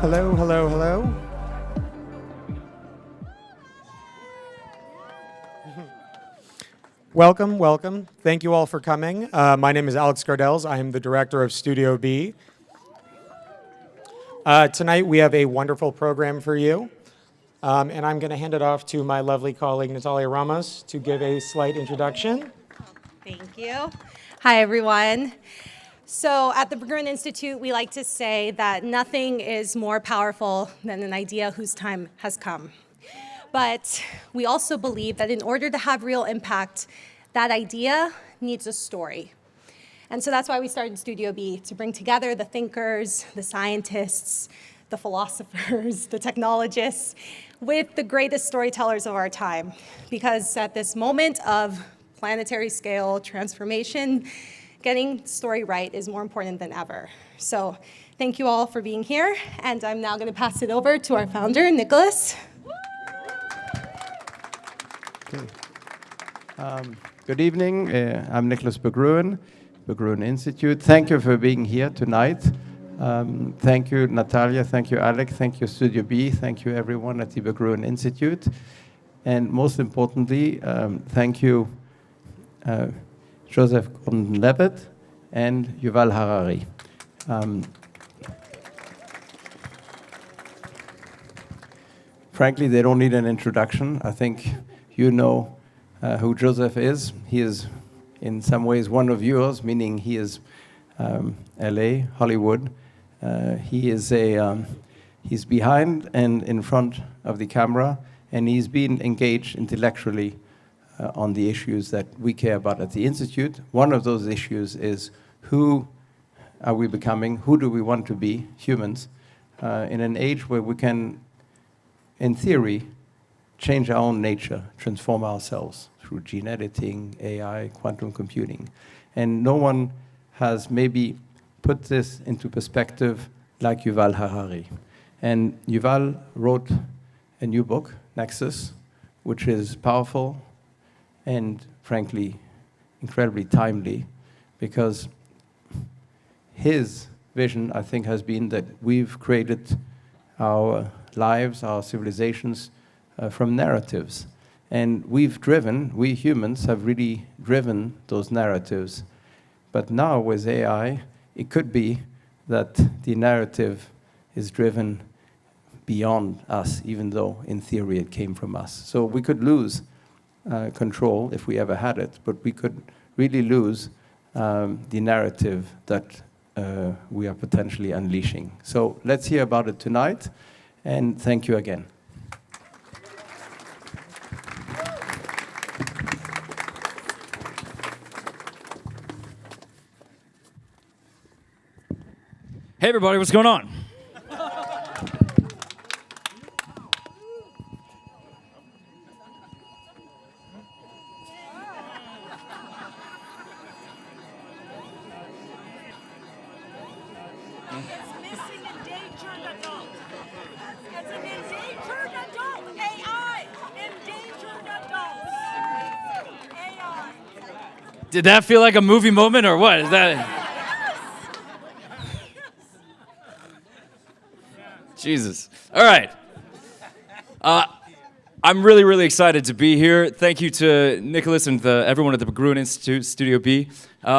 Hello, hello, hello. Welcome, welcome. Thank you all for coming. My name is Alex Gardells. I am the director of Studio B. Tonight we have a wonderful program for you. And I'm going to hand it off to my lovely colleague, Natalia Ramos, to give a slight introduction. Thank you. Hi, everyone. So at the Berggruen Institute, we like to say that nothing is more powerful than an idea whose time has come. But we also believe that in order to have real impact, that idea needs a story. And so that's why we started Studio B, to bring together the thinkers, the scientists, the philosophers, the technologists, with the greatest storytellers of our time. Because at this moment of planetary scale transformation, getting the story right is more important than ever. So thank you all for being here, and I'm now going to pass it over to our founder, Nicholas. Okay. Good evening. I'm Nicholas Berggruen, Berggruen Institute. Thank you for being here tonight. Thank you, Natalia. Thank you, Alec. Thank you, Studio B. Thank you, everyone at the Berggruen Institute. And most importantly, thank you, Joseph Gordon-Levitt and Yuval Harari. Frankly, they don't need an introduction. I think you know who Joseph is. He is, in some ways, one of yours, meaning he is LA, Hollywood. He's behind and in front of the camera, and he's been engaged intellectually on the issues that we care about at the Institute. One of those issues is who are we becoming? Who do we want to be, humans, in an age where we can, in theory, change our own nature, transform ourselves through gene editing, AI, quantum computing. And no one has maybe put this into perspective like Yuval Harari. And Yuval wrote a new book, Nexus, which is powerful and, frankly, incredibly timely, because his vision, I think, has been that we've created our lives, our civilizations, from narratives. And we humans, have really driven those narratives. But now, with AI, it could be that the narrative is driven beyond us, even though, in theory, it came from us. So we could lose control, if we ever had it, but we could really lose the narrative that we are potentially unleashing. So let's hear about it tonight, and thank you again. Hey everybody, what's going on? Did that feel like a movie moment or what? Is that? Jesus. All right. I'm really, really excited to be here. Thank you to Nicholas and everyone at the Berggruen Institute, Studio B. I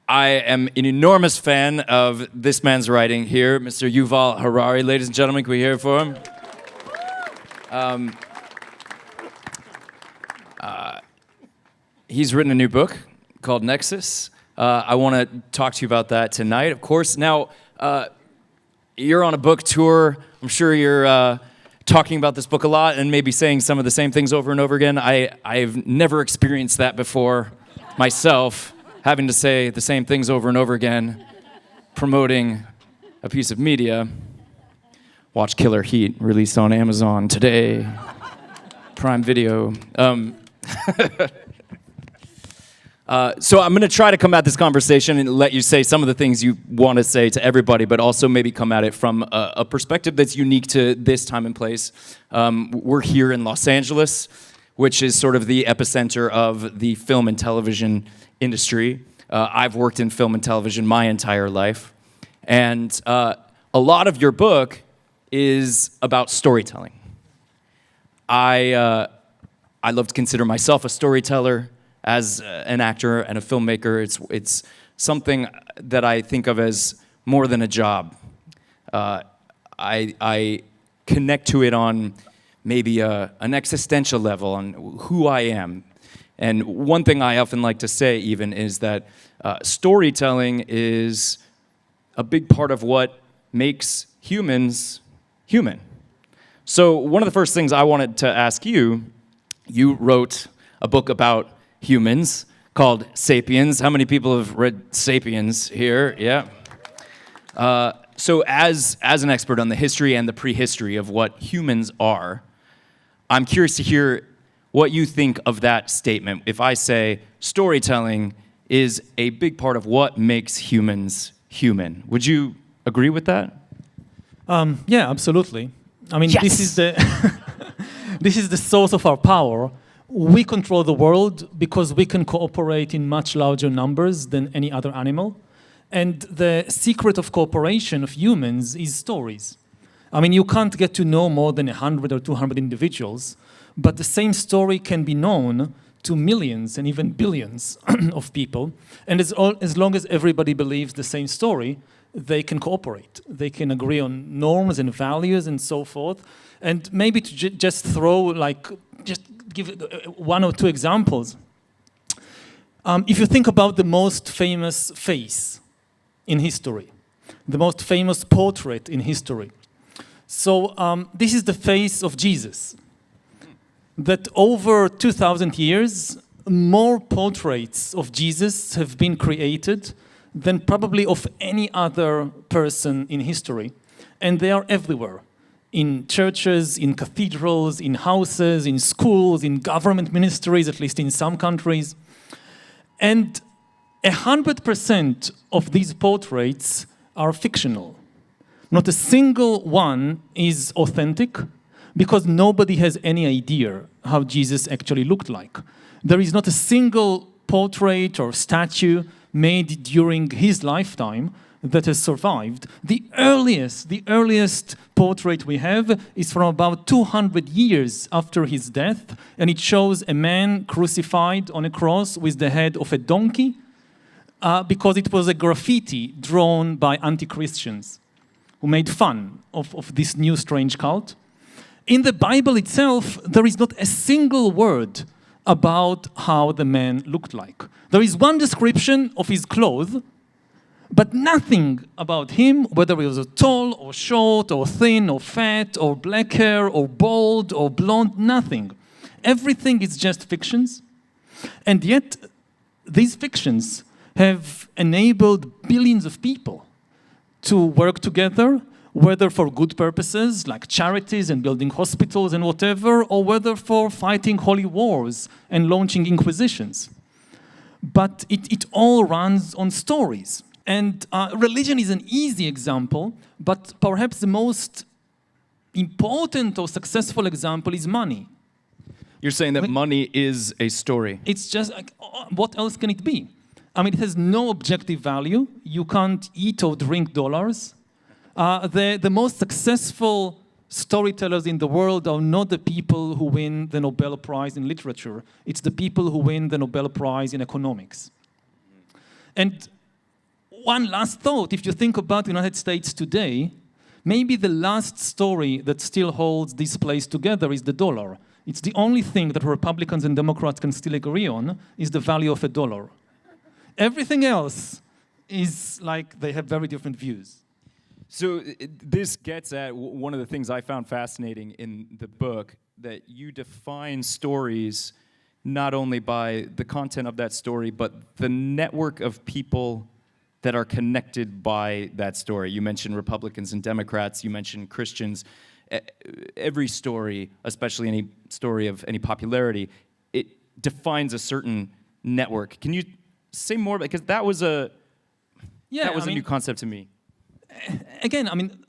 am an enormous fan of this man's writing here, Mr. Yuval Harari. Ladies and gentlemen, can we hear it for him? He's written a new book called Nexus. I want to talk to you about that tonight, of course. Now, you're on a book tour. I'm sure you're talking about this book a lot and maybe saying some of the same things over and over again. I've never experienced that before myself, having to say the same things over and over again, promoting a piece of media. Watch Killer Heat, released on Amazon today. Prime Video. So I'm going to try to come at this conversation and let you say some of the things you want to say to everybody, but also maybe come at it from a perspective that's unique to this time and place. We're here in Los Angeles, which is sort of the epicenter of the film and television industry. I've worked in film and television my entire life. And a lot of your book is about storytelling. I love to consider myself a storyteller as an actor and a filmmaker. It's something that I think of as more than a job. I connect to it on maybe an existential level, on who I am. And one thing I often like to say even is that storytelling is a big part of what makes humans human. So one of the first things I wanted to ask you, you wrote a book about humans called Sapiens. How many people have read Sapiens here? Yeah. So as an expert on the history and the prehistory of what humans are, I'm curious to hear what you think of that statement. If I say storytelling is a big part of what makes humans human, would you agree with that? Yeah, absolutely. I mean, Yes. this is the this is the source of our power. We control the world because we can cooperate in much larger numbers than any other animal. And the secret of cooperation of humans is stories. I mean, you can't get to know more than 100 or 200 individuals, but the same story can be known to millions and even billions of people. And as long as everybody believes the same story, they can cooperate. They can agree on norms and values and so forth. And maybe to just give one or two examples. If you think about the most famous face in history, the most famous portrait in history. So this is the face of Jesus. That over 2,000 years, more portraits of Jesus have been created than probably of any other person in history. And they are everywhere. In churches, in cathedrals, in houses, in schools, in government ministries, at least in some countries. And 100% of these portraits are fictional. Not a single one is authentic, because nobody has any idea how Jesus actually looked like. There is not a single portrait or statue made during his lifetime that has survived. The earliest portrait we have is from about 200 years after his death, and it shows a man crucified on a cross with the head of a donkey, because it was a graffiti drawn by anti-Christians who made fun of this new strange cult. In the Bible itself, there is not a single word about how the man looked like. There is one description of his clothes, but nothing about him, whether he was tall or short or thin or fat or black hair or bald or blonde, nothing. Everything is just fictions. And yet, these fictions have enabled billions of people to work together, whether for good purposes, like charities and building hospitals and whatever, or whether for fighting holy wars and launching inquisitions. But it all runs on stories. And religion is an easy example, but perhaps the most important or successful example is money. You're saying that money is a story. It's just like, what else can it be? I mean, it has no objective value. You can't eat or drink dollars. The most successful storytellers in the world are not the people who win the Nobel Prize in literature. It's the people who win the Nobel Prize in economics. And one last thought, if you think about the United States today, maybe the last story that still holds this place together is the dollar. It's the only thing that Republicans and Democrats can still agree on is the value of a dollar. Everything else is like they have very different views. So this gets at one of the things I found fascinating in the book, that you define stories not only by the content of that story, but the network of people that are connected by that story. You mentioned Republicans and Democrats, you mentioned Christians. Every story, especially any story of any popularity, it defines a certain network. Can you say more? Because that was a new concept to me. Again, I mean,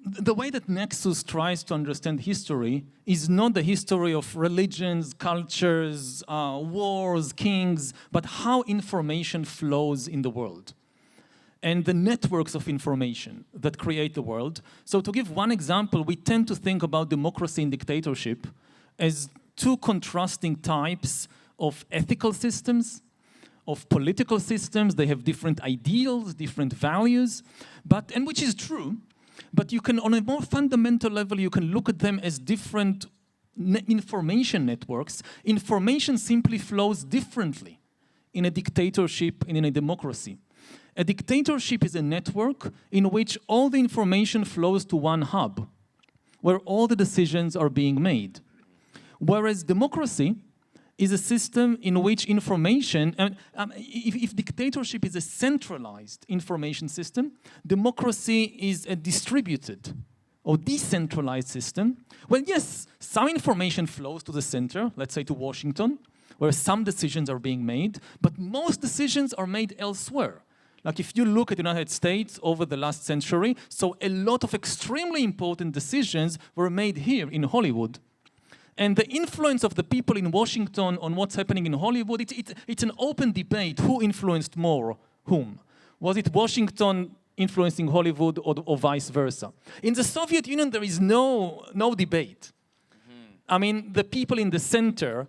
the way that Nexus tries to understand history is not the history of religions, cultures, wars, kings, but how information flows in the world. and the networks of information that create the world. So to give one example, we tend to think about democracy and dictatorship as two contrasting types of ethical systems, of political systems. They have different ideals, different values, and which is true, but you can, on a more fundamental level, you can look at them as different information networks. Information simply flows differently in a dictatorship and in a democracy. A dictatorship is a network in which all the information flows to one hub, where all the decisions are being made. Whereas democracy is a system in which information, if dictatorship is a centralized information system, democracy is a distributed or decentralized system. Well, yes, some information flows to the center, let's say to Washington, where some decisions are being made, but most decisions are made elsewhere. Like if you look at the United States over the last century, so a lot of extremely important decisions were made here in Hollywood. And the influence of the people in Washington on what's happening in Hollywood, it's an open debate. Who influenced more whom? Was it Washington influencing Hollywood or vice versa? In the Soviet Union, there is no debate. I mean, the people in the center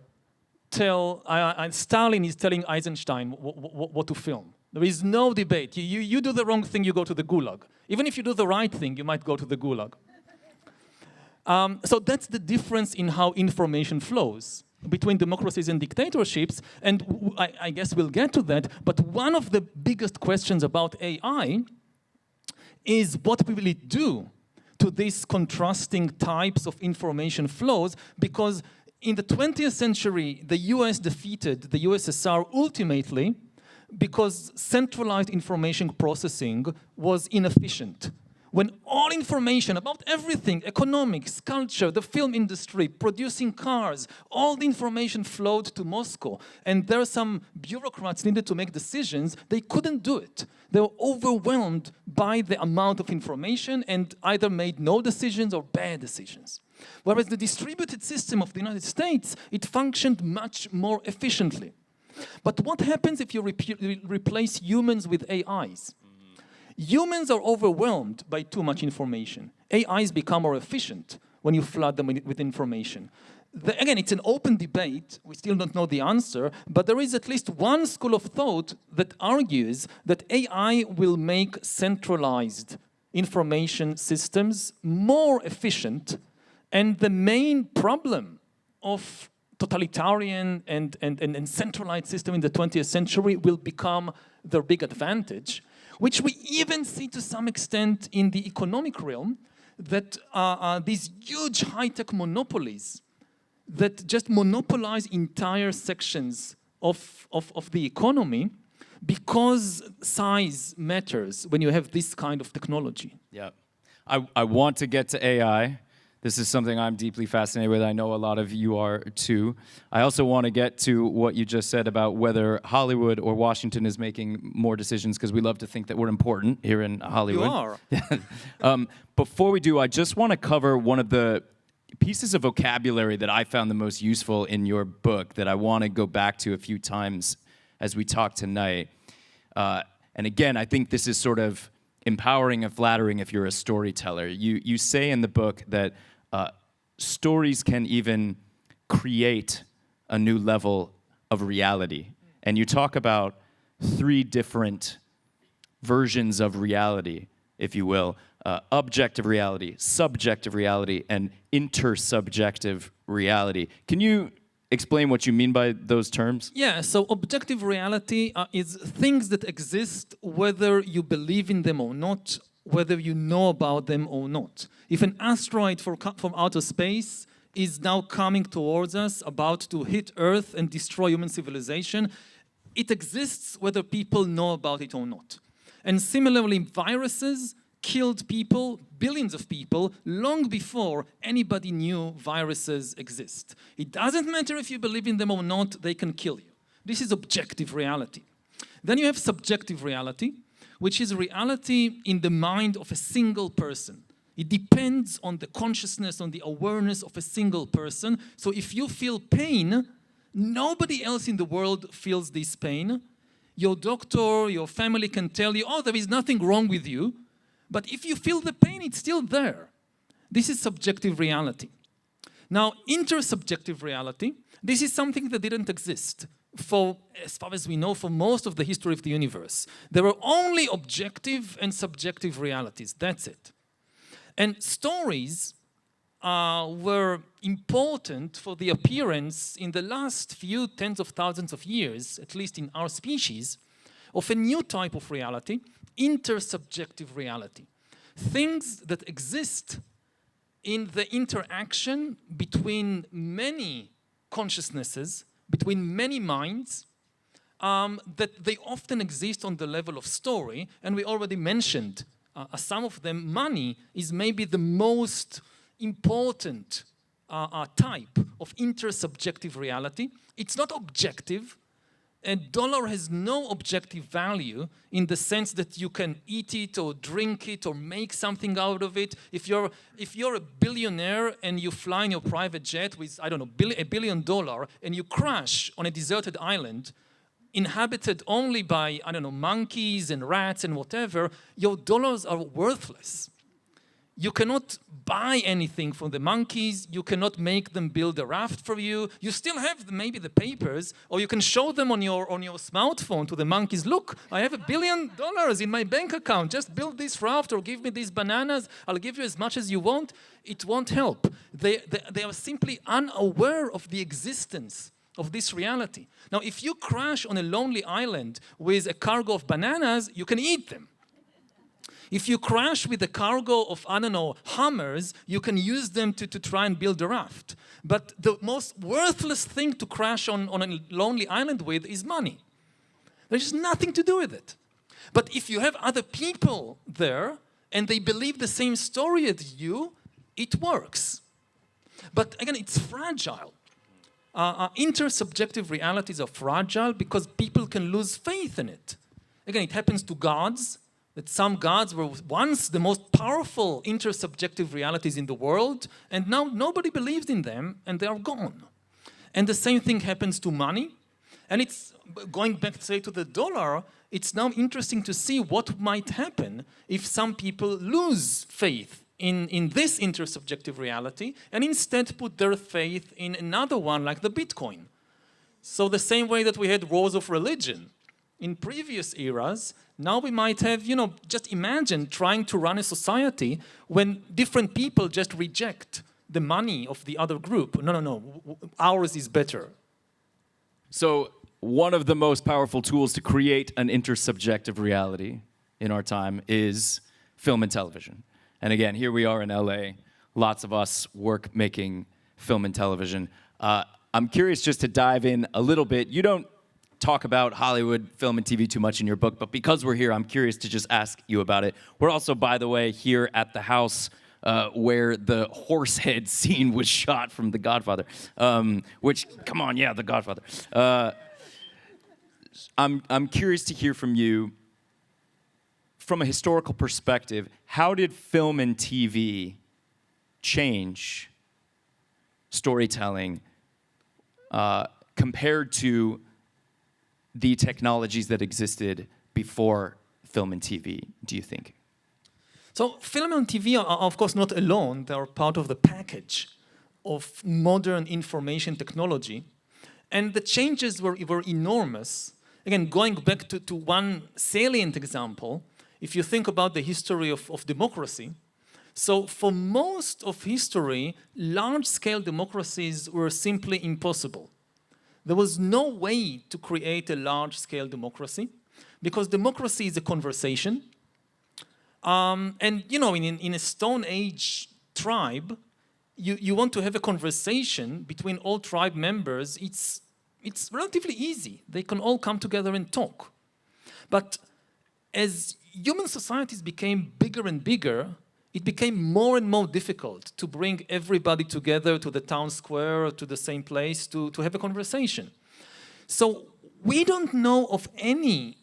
Stalin is telling Eisenstein what to film. There is no debate. You do the wrong thing, you go to the gulag. Even if you do the right thing, you might go to the gulag. So that's the difference in how information flows between democracies and dictatorships, and I guess we'll get to that, but one of the biggest questions about AI is what will it do to these contrasting types of information flows, because in the 20th century, the US defeated the USSR ultimately because centralized information processing was inefficient. When all information about everything, economics, culture, the film industry, producing cars, all the information flowed to Moscow, and there are some bureaucrats needed to make decisions, they couldn't do it. They were overwhelmed by the amount of information and either made no decisions or bad decisions. Whereas the distributed system of the United States, it functioned much more efficiently. But what happens if you replace humans with AIs? Humans are overwhelmed by too much information. AIs become more efficient when you flood them with information. Again, it's an open debate. We still don't know the answer, but there is at least one school of thought that argues that AI will make centralized information systems more efficient, and the main problem of totalitarian and centralized system in the 20th century will become their big advantage, which we even see to some extent in the economic realm, that these huge high-tech monopolies that just monopolize entire sections of the economy, because size matters when you have this kind of technology. Yeah. I want to get to AI. This is something I'm deeply fascinated with. I know a lot of you are too. I also want to get to what you just said about whether Hollywood or Washington is making more decisions, because we love to think that we're important here in Hollywood. You are. Before we do, I just want to cover one of the pieces of vocabulary that I found the most useful in your book that I want to go back to a few times as we talk tonight. And again, I think this is sort of empowering and flattering if you're a storyteller. You say in the book that stories can even create a new level of reality. And you talk about 3 different versions of reality, if you will. Objective reality, subjective reality, and intersubjective reality. Can you explain what you mean by those terms? Yeah, so objective reality is things that exist whether you believe in them or not, whether you know about them or not. If an asteroid from outer space is now coming towards us, about to hit Earth and destroy human civilization, it exists whether people know about it or not. And similarly, viruses killed people, billions of people, long before anybody knew viruses exist. It doesn't matter if you believe in them or not, they can kill you. This is objective reality. Then you have subjective reality, which is reality in the mind of a single person. It depends on the consciousness, on the awareness of a single person. So if you feel pain, nobody else in the world feels this pain. Your doctor, your family can tell you, oh, there is nothing wrong with you. But if you feel the pain, it's still there. This is subjective reality. Now, intersubjective reality, this is something that didn't exist for, as far as we know, for most of the history of the universe. There were only objective and subjective realities. That's it. And stories were important for the appearance in the last few tens of thousands of years, at least in our species, of a new type of reality, intersubjective reality. Things that exist in the interaction between many consciousnesses, between many minds, that they often exist on the level of story, and we already mentioned some of them. Money is maybe the most important type of intersubjective reality. It's not objective. A dollar has no objective value in the sense that you can eat it or drink it or make something out of it. If you're a billionaire and you fly in your private jet with, I don't know, $1 billion and you crash on a deserted island inhabited only by, I don't know, monkeys and rats and whatever, your dollars are worthless. You cannot buy anything from the monkeys. You cannot make them build a raft for you. You still have maybe the papers, or you can show them on your smartphone to the monkeys. Look, I have $1 billion in my bank account. Just build this raft or give me these bananas. I'll give you as much as you want. It won't help. They are simply unaware of the existence of this reality. Now, if you crash on a lonely island with a cargo of bananas, you can eat them. If you crash with a cargo of, I don't know, hammers, you can use them to try and build a raft. But the most worthless thing to crash on a lonely island with is money. There's nothing to do with it. But if you have other people there and they believe the same story as you, it works. But again, it's fragile. Intersubjective realities are fragile because people can lose faith in it. Again, it happens to gods. That some gods were once the most powerful intersubjective realities in the world, and now nobody believes in them, and they are gone. And the same thing happens to money. And it's, going back, say, to the dollar, it's now interesting to see what might happen if some people lose faith in this intersubjective reality and instead put their faith in another one like the Bitcoin. So the same way that we had wars of religion in previous eras, now we might have, just imagine trying to run a society when different people just reject the money of the other group. No, ours is better. So one of the most powerful tools to create an intersubjective reality in our time is film and television. And again, here we are in LA. Lots of us work making film and television. I'm curious just to dive in a little bit. You don't talk about Hollywood, film, and TV too much in your book, but because we're here, I'm curious to just ask you about it. We're also, by the way, here at the house where the horse head scene was shot from The Godfather, which, come on, yeah, The Godfather. I'm curious to hear from you, from a historical perspective, how did film and TV change storytelling compared to the technologies that existed before film and TV, do you think? So film and TV are, of course, not alone. They are part of the package of modern information technology. And the changes were enormous. Again, going back to one salient example, if you think about the history of democracy, so for most of history, large-scale democracies were simply impossible. There was no way to create a large-scale democracy because democracy is a conversation. And, in a Stone Age tribe, you want to have a conversation between all tribe members. It's relatively easy. They can all come together and talk. But as human societies became bigger and bigger, it became more and more difficult to bring everybody together to the town square or to the same place to have a conversation. So we don't know of any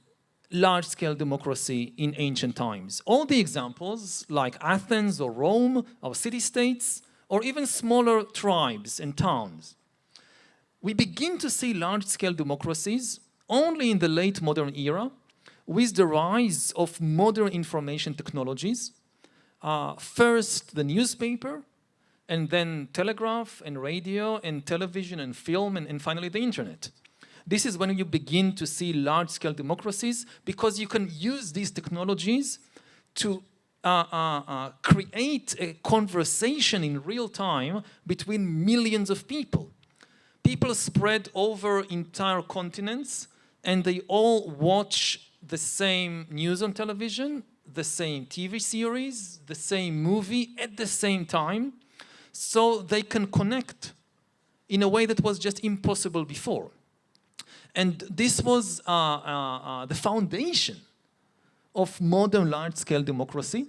large-scale democracy in ancient times. All the examples, like Athens or Rome, or city-states, or even smaller tribes and towns. We begin to see large-scale democracies only in the late modern era, with the rise of modern information technologies, first the newspaper, and then telegraph and radio and television and film and finally the internet. This is when you begin to see large-scale democracies because you can use these technologies to create a conversation in real time between millions of people. People spread over entire continents and they all watch the same news on television, the same TV series, the same movie at the same time, so they can connect in a way that was just impossible before. And this was the foundation of modern large-scale democracy.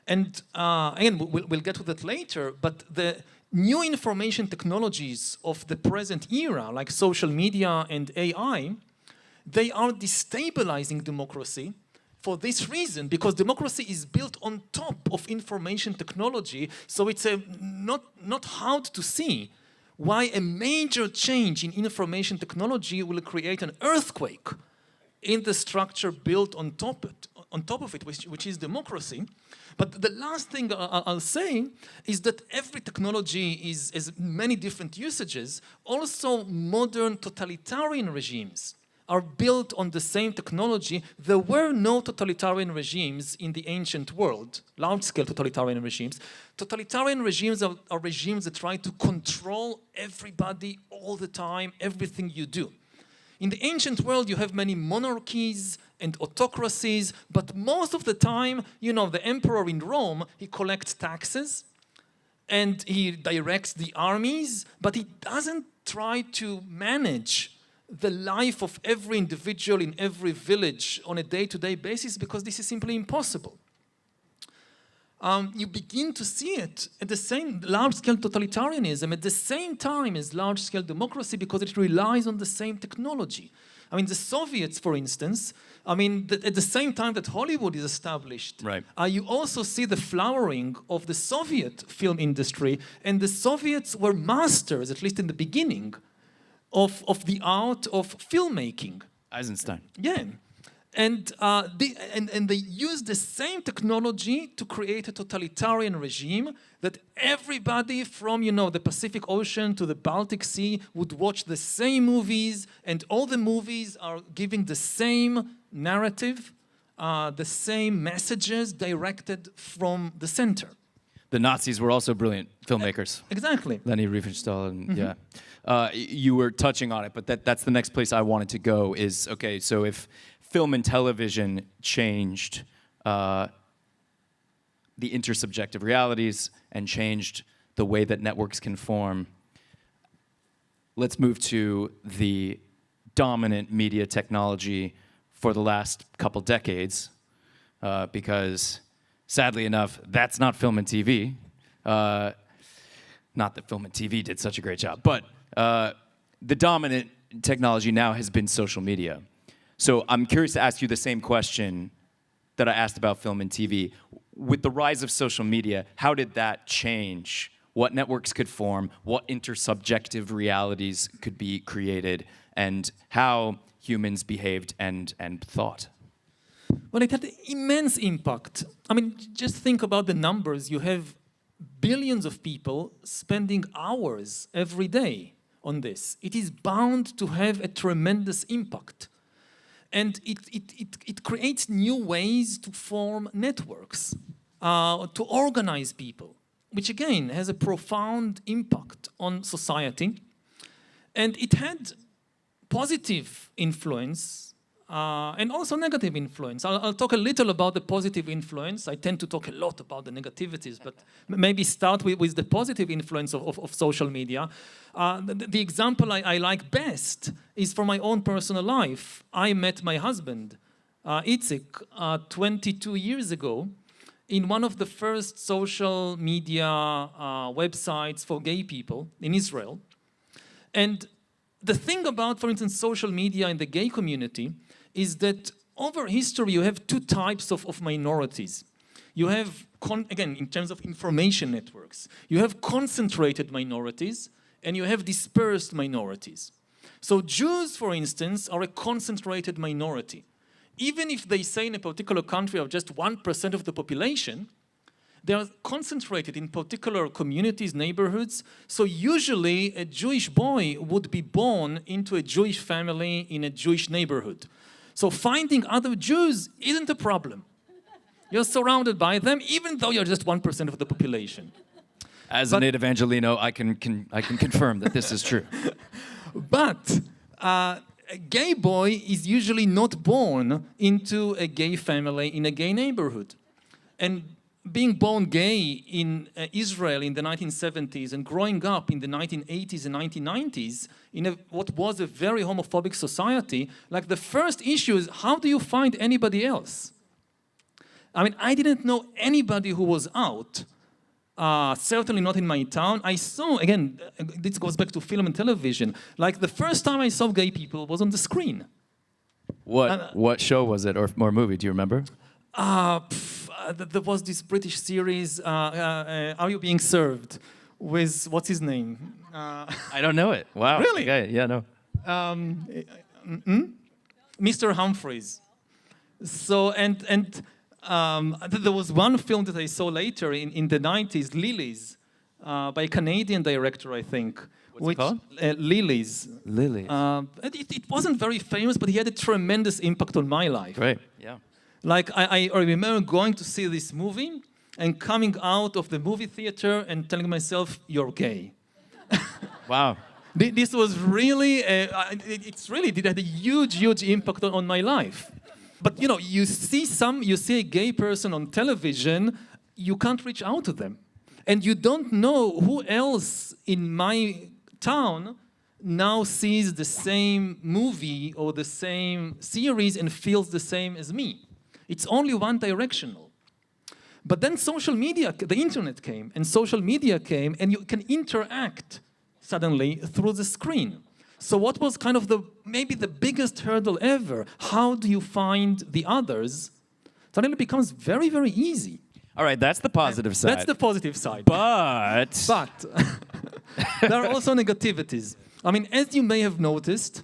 And again, we'll get to that later, but the new information technologies of the present era, like social media and AI, they are destabilizing democracy for this reason, because democracy is built on top of information technology, so it's not hard to see why a major change in information technology will create an earthquake in the structure built on top of it, which is democracy. But the last thing I'll say is that every technology has many different usages. Also, modern totalitarian regimes are built on the same technology. There were no totalitarian regimes in the ancient world, large-scale totalitarian regimes. Totalitarian regimes are regimes that try to control everybody all the time, everything you do. In the ancient world, you have many monarchies and autocracies, but most of the time, you know, the emperor in Rome, he collects taxes and he directs the armies, but he doesn't try to manage the life of every individual in every village on a day-to-day basis, because this is simply impossible. You begin to see it at the same large-scale totalitarianism at the same time as large-scale democracy, because it relies on the same technology. I mean, the Soviets, for instance, I mean, at the same time that Hollywood is established, right. You also see the flowering of the Soviet film industry, and the Soviets were masters, at least in the beginning, of the art of filmmaking. Eisenstein. Yeah. And they use the same technology to create a totalitarian regime that everybody from, you know, the Pacific Ocean to the Baltic Sea would watch the same movies, and all the movies are giving the same narrative, the same messages directed from the center. The Nazis were also brilliant filmmakers. Exactly. Leni Riefenstahl, and yeah. You were touching on it, but that's the next place I wanted to go is, okay, so if film and television changed the intersubjective realities and changed the way that networks can form, let's move to the dominant media technology for the last couple decades, because sadly enough, that's not film and TV. Not that film and TV did such a great job, but the dominant technology now has been social media. So I'm curious to ask you the same question that I asked about film and TV. With the rise of social media, how did that change what networks could form, what intersubjective realities could be created, and how humans behaved and thought? Well, it had immense impact. I mean, just think about the numbers. You have billions of people spending hours every day on this. It is bound to have a tremendous impact. And it creates new ways to form networks, to organize people, which again has a profound impact on society. And it had positive influence and also negative influence. I'll talk a little about the positive influence. I tend to talk a lot about the negativities, but maybe start with the positive influence of social media. The example I like best is from my own personal life. I met my husband, Itzik, 22 years ago in one of the first social media websites for gay people in Israel. And the thing about, for instance, social media in the gay community is that over history you have two types of minorities. You have, again, in terms of information networks, you have concentrated minorities and you have dispersed minorities. So Jews, for instance, are a concentrated minority. Even if they say in a particular country of just 1% of the population, they are concentrated in particular communities, neighborhoods. So usually a Jewish boy would be born into a Jewish family in a Jewish neighborhood. So finding other Jews isn't a problem. You're surrounded by them, even though you're just 1% of the population. As a native Angelino, I can confirm that this is true. But a gay boy is usually not born into a gay family in a gay neighborhood. And being born gay in Israel in the 1970s and growing up in the 1980s and 1990s in what was a very homophobic society, like the first issue is, how do you find anybody else? I mean, I didn't know anybody who was out, certainly not in my town. I saw, again, this goes back to film and television, like the first time I saw gay people was on the screen. What show was it, or movie, do you remember? There was this British series, Are You Being Served? With, what's his name? I don't know it. Wow. Really? Okay, yeah, no. Mr. Humphreys. So, there was one film that I saw later in the 90s, Lilies, by a Canadian director, I think. What's it called? Lilies. Lilies. It wasn't very famous, but he had a tremendous impact on my life. Great, yeah. Like, I remember going to see this movie and coming out of the movie theater and telling myself, you're gay. Wow. This was really, it had a huge impact on my life. But you know, you see a gay person on television, you can't reach out to them. And you don't know who else in my town now sees the same movie or the same series and feels the same as me. It's only one directional. But then social media, the internet came, and social media came, and you can interact suddenly through the screen. So what was kind of maybe the biggest hurdle ever? How do you find the others? Suddenly becomes very, very easy. All right, that's the positive side. That's the positive side. But there are also negativities. I mean, as you may have noticed,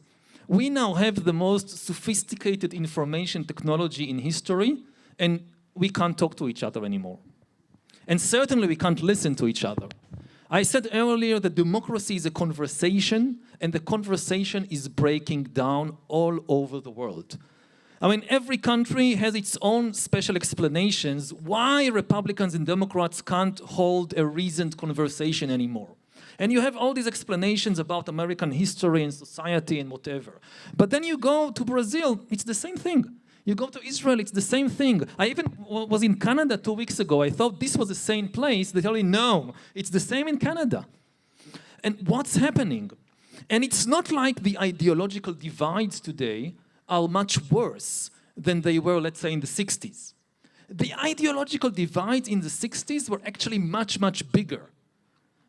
we now have the most sophisticated information technology in history, and we can't talk to each other anymore. And certainly we can't listen to each other. I said earlier that democracy is a conversation, and the conversation is breaking down all over the world. I mean, every country has its own special explanations why Republicans and Democrats can't hold a reasoned conversation anymore. And you have all these explanations about American history and society and whatever. But then you go to Brazil, it's the same thing. You go to Israel, it's the same thing. I even was in Canada 2 weeks ago. I thought this was the same place. They tell me, no, it's the same in Canada. And what's happening? And it's not like the ideological divides today are much worse than they were, let's say, in the 60s. The ideological divides in the 60s were actually much bigger.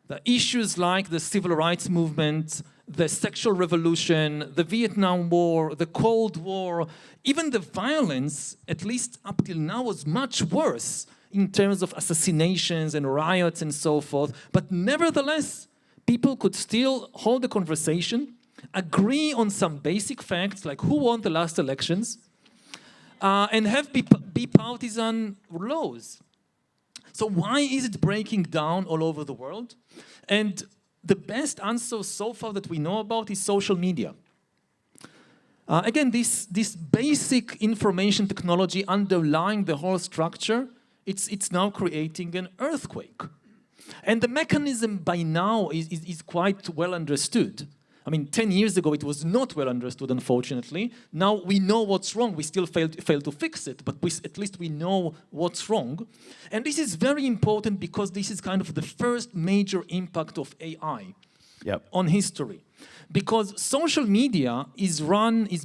The issues like the civil rights movement, the sexual revolution, the Vietnam War, the Cold War, even the violence, at least up till now, was much worse in terms of assassinations and riots and so forth. But nevertheless, people could still hold a conversation, agree on some basic facts, like who won the last elections, and have bipartisan laws. So why is it breaking down all over the world? And the best answer so far that we know about is social media. Again, this basic information technology underlying the whole structure, it's now creating an earthquake. And the mechanism by now is quite well understood. I mean, 10 years ago, it was not well understood, unfortunately. Now we know what's wrong. We still fail to fix it, but at least we know what's wrong. And this is very important because this is kind of the first major impact of AI on history. Because social media is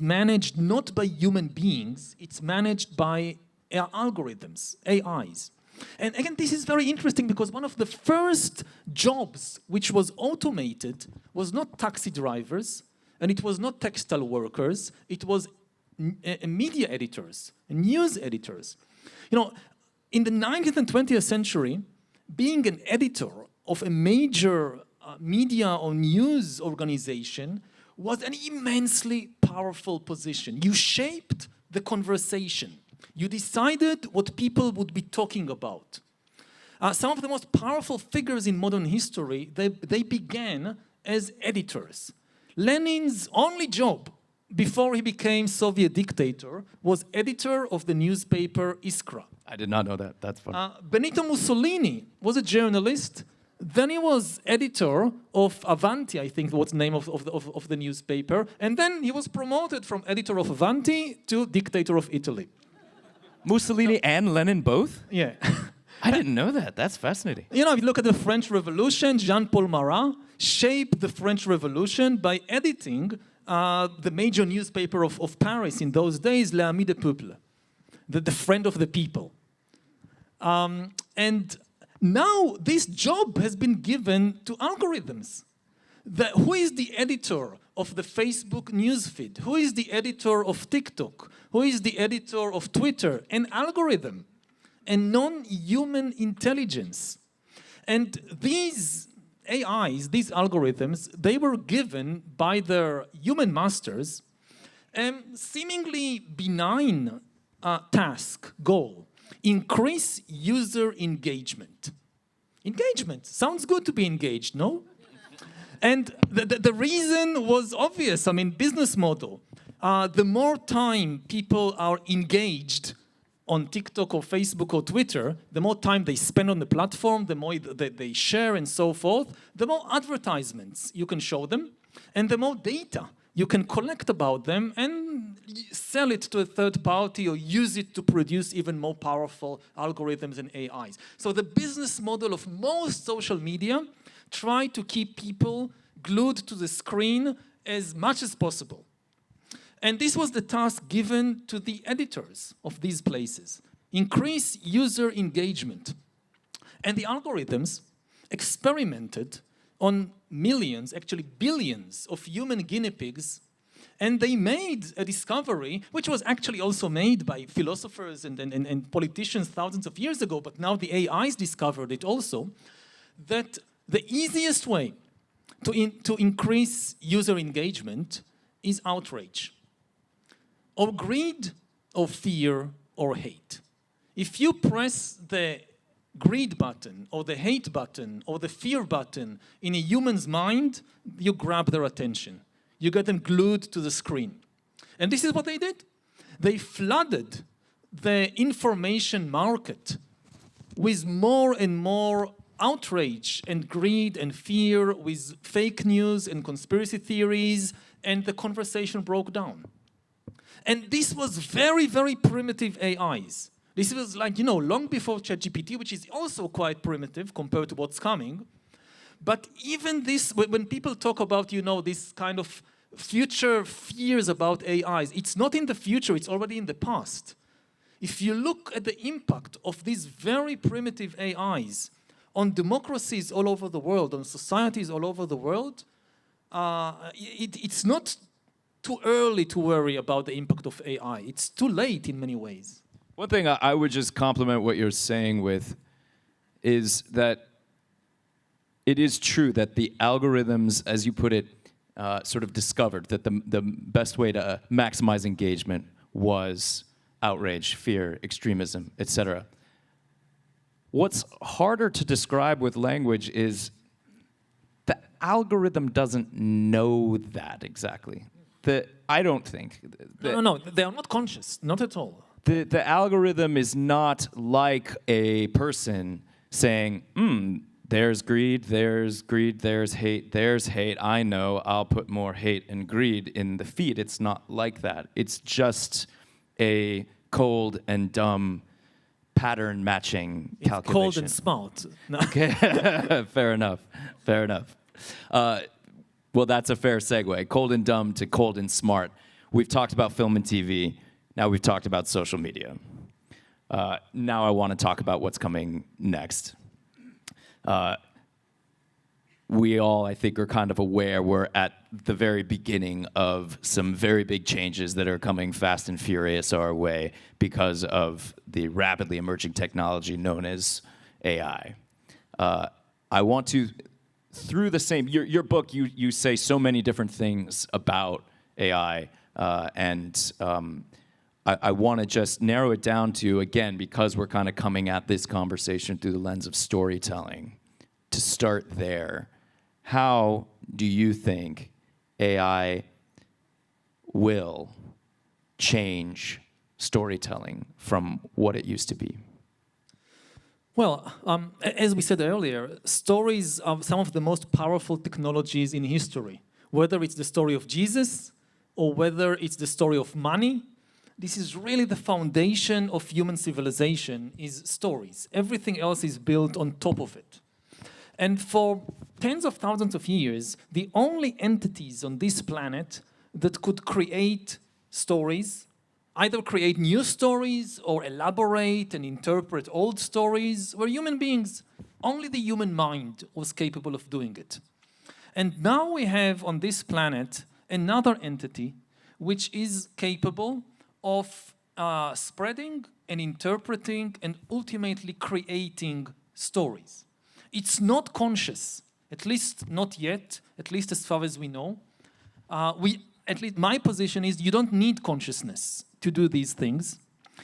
managed not by human beings, it's managed by algorithms, AIs. And again, this is very interesting because one of the first jobs which was automated was not taxi drivers, and it was not textile workers, it was media editors, news editors. You know, in the 19th and 20th century, being an editor of a major media or news organization was an immensely powerful position. You shaped the conversation. You decided what people would be talking about. Some of the most powerful figures in modern history, they began as editors. Lenin's only job before he became Soviet dictator was editor of the newspaper Iskra. I did not know that. That's funny. Benito Mussolini was a journalist. Then he was editor of Avanti, I think was the name of the newspaper. And then he was promoted from editor of Avanti to dictator of Italy. Mussolini and Lenin both? Yeah. I didn't know that. That's fascinating. You know, if you look at the French Revolution, Jean-Paul Marat shaped the French Revolution by editing the major newspaper of Paris in those days, L'Ami des Peuples, the friend of the people. And now this job has been given to algorithms. Who is the editor of the Facebook newsfeed? Who is the editor of TikTok? Who is the editor of Twitter? An algorithm. And non-human intelligence. And these AIs, these algorithms, they were given by their human masters a seemingly benign task, goal. Increase user engagement. Engagement. Sounds good to be engaged, no? And the reason was obvious. I mean, business model. The more time people are engaged on TikTok or Facebook or Twitter, the more time they spend on the platform, the more they share and so forth, the more advertisements you can show them, and the more data you can collect about them and sell it to a third party or use it to produce even more powerful algorithms and AIs. So the business model of most social media try to keep people glued to the screen as much as possible. And this was the task given to the editors of these places. Increase user engagement. And the algorithms experimented on millions, actually billions of human guinea pigs, and they made a discovery, which was actually also made by philosophers and politicians thousands of years ago, but now the AIs discovered it also, that the easiest way to increase user engagement is outrage, or greed, or fear, or hate. If you press the greed button, or the hate button, or the fear button in a human's mind, you grab their attention. You get them glued to the screen. And this is what they did. They flooded the information market with more and more outrage and greed and fear, with fake news and conspiracy theories, and the conversation broke down. And this was very, very primitive AIs. This was like, you know, long before ChatGPT, which is also quite primitive compared to what's coming. But even this, when people talk about, you know, this kind of future fears about AIs, it's not in the future, it's already in the past. If you look at the impact of these very primitive AIs on democracies all over the world, on societies all over the world, it's not too early to worry about the impact of AI. It's too late in many ways. One thing I would just compliment what you're saying with is that it is true that the algorithms, as you put it, sort of discovered that the best way to maximize engagement was outrage, fear, extremism, etc. What's harder to describe with language is the algorithm doesn't know that exactly. I don't think. No, they are not conscious, not at all. The algorithm is not like a person saying, there's greed, there's hate, I know, I'll put more hate and greed in the feed. It's not like that. It's just a cold and dumb pattern matching calculation. It's cold and smart. No. Okay, fair enough. Well, that's a fair segue. Cold and dumb to cold and smart. We've talked about film and TV. Now we've talked about social media. Now I want to talk about what's coming next. We all, I think, are kind of aware we're at the very beginning of some very big changes that are coming fast and furious our way because of the rapidly emerging technology known as AI. I want to through the same, your book, you say so many different things about AI, and I want to just narrow it down to, again, because we're kind of coming at this conversation through the lens of storytelling, to start there. How do you think AI will change storytelling from what it used to be? Well, as we said earlier, stories are some of the most powerful technologies in history. Whether it's the story of Jesus or whether it's the story of money, this is really the foundation of human civilization, is stories. Everything else is built on top of it. And for tens of thousands of years, the only entities on this planet that could create stories, either create new stories or elaborate and interpret old stories, were human beings. Only the human mind was capable of doing it. And now we have on this planet another entity which is capable of spreading and interpreting and ultimately creating stories. It's not conscious, at least not yet, at least as far as we know. At least my position is you don't need consciousness to do these things.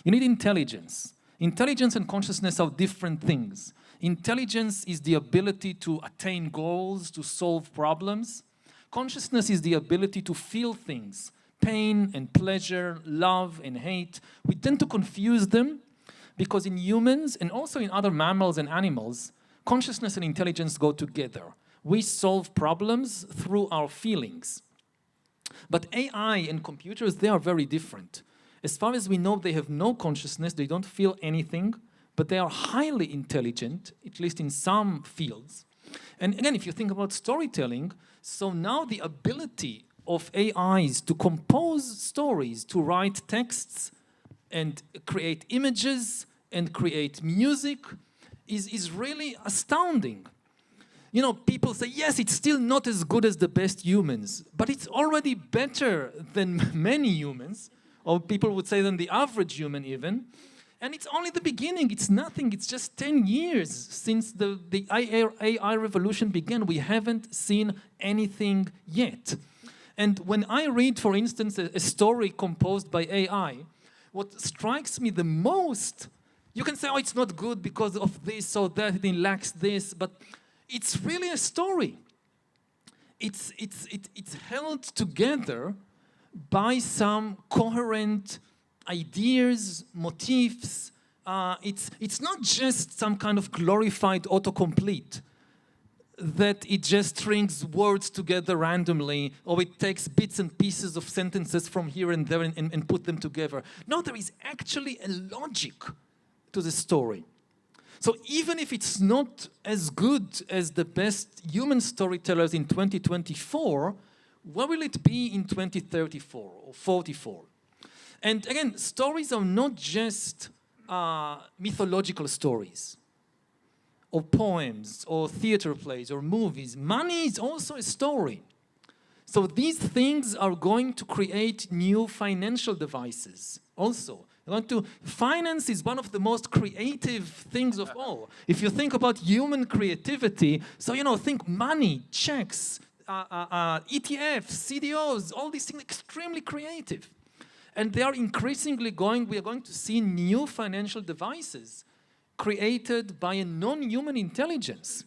You need intelligence. Intelligence and consciousness are different things. Intelligence is the ability to attain goals, to solve problems. Consciousness is the ability to feel things, pain and pleasure, love and hate. We tend to confuse them because in humans and also in other mammals and animals, consciousness and intelligence go together. We solve problems through our feelings. But AI and computers, they are very different. As far as we know, they have no consciousness, they don't feel anything, but they are highly intelligent, at least in some fields. And again, if you think about storytelling, so now the ability of AIs to compose stories, to write texts and create images and create music is really astounding. You know, people say, yes, it's still not as good as the best humans, but it's already better than many humans, or people would say than the average human even. And it's only the beginning, it's nothing, it's just 10 years since the AI revolution began. We haven't seen anything yet. And when I read, for instance, a story composed by AI, what strikes me the most, you can say, oh, it's not good because of this or that, it lacks this, but it's really a story. It's held together by some coherent ideas, motifs. It's not just some kind of glorified autocomplete that it just strings words together randomly, or it takes bits and pieces of sentences from here and there and put them together. No, there is actually a logic to the story. So even if it's not as good as the best human storytellers in 2024, where will it be in 2034 or 44? And again, stories are not just mythological stories, or poems, or theater plays, or movies. Money is also a story. So these things are going to create new financial devices also. Finance is one of the most creative things of all. If you think about human creativity, so think money, checks, ETFs, CDOs, all these things extremely creative. And they are increasingly we are going to see new financial devices created by a non-human intelligence.